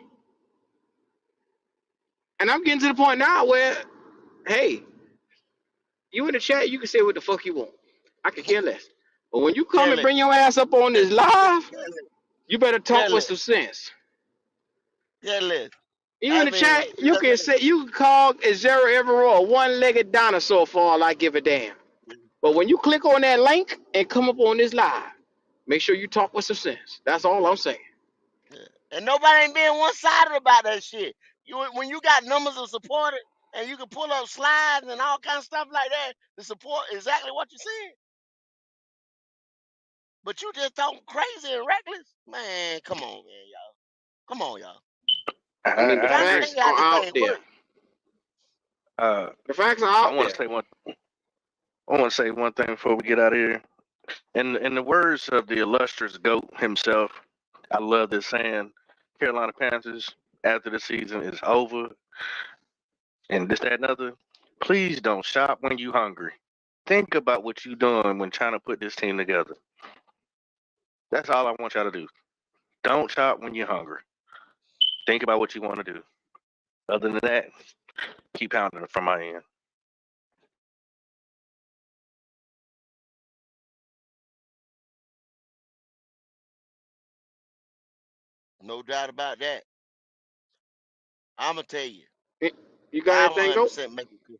And I'm getting to the point now where, hey, you in the chat, you can say what the fuck you want. I could care less. But when you come Tell and it. bring your ass up on this live, Tell it. you better talk Tell with it. some sense. Tell it. You in I the mean, chat, you can say you can call Zero Evero a one-legged dinosaur for all I give a damn. But when you click on that link and come up on this live, make sure you talk with some sense. That's all I'm saying. and nobody ain't being one-sided about that shit. When you got numbers of supporters and you can pull up slides and all kind of stuff like that to support exactly what you're saying. But you just talking crazy and reckless, man. Come on, man, y'all. Come on, y'all. I mean, the I Trying to agree. tell facts you how are this out thing there. works. The facts are I out want there. to say one. I want to say one thing before we get out of here. In the words of the illustrious GOAT himself, I love this saying: Carolina Panthers, after the season is over, and this, that, and other, please don't shop when you hungry. Think about what you doing when trying to put this team together. That's all I want y'all to do. Don't shop when you're hungry. Think about what you want to do. Other than that, keep pounding it from my end. No doubt about that. I'm gonna tell you, You got I anything, go? 100% make it clear.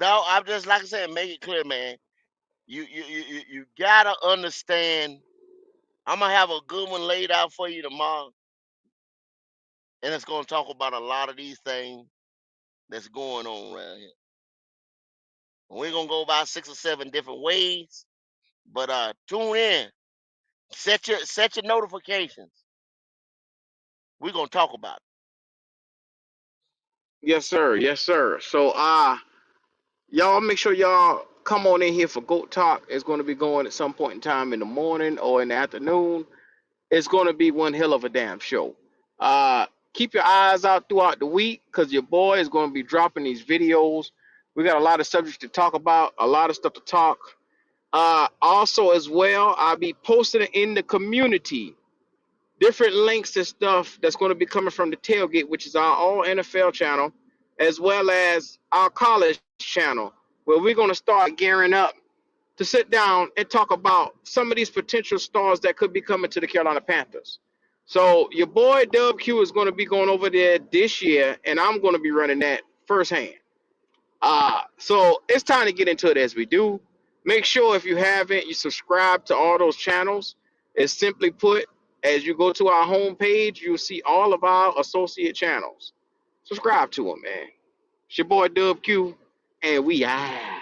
No, I'm just like I said, make it clear, man. You gotta understand. I'm gonna have a good one laid out for you tomorrow, and it's gonna talk about a lot of these things that's going on around here. We're gonna go about 6 or 7 different ways, but tune in, set your notifications. We're gonna talk about it. Yes, sir. Yes, sir. So, y'all make sure y'all come on in here for Goat Talk. It's going to be going at some point in time in the morning or in the afternoon. It's going to be one hell of a damn show. Keep your eyes out throughout the week because your boy is going to be dropping these videos. We got a lot of subjects to talk about, a lot of stuff to talk. Also, as well, I'll be posting it in the community different links and stuff that's going to be coming from the tailgate, which is our all NFL channel, as well as our college channel, where we're going to start gearing up to sit down and talk about some of these potential stars that could be coming to the Carolina Panthers. So your boy Dub Q is going to be going over there this year, and I'm going to be running that firsthand. So it's time to get into it as we do. Make sure if you haven't, you subscribe to all those channels. It's simply put, as you go to our homepage, you'll see all of our associate channels. Subscribe to them, man. It's your boy Dub Q, and we out.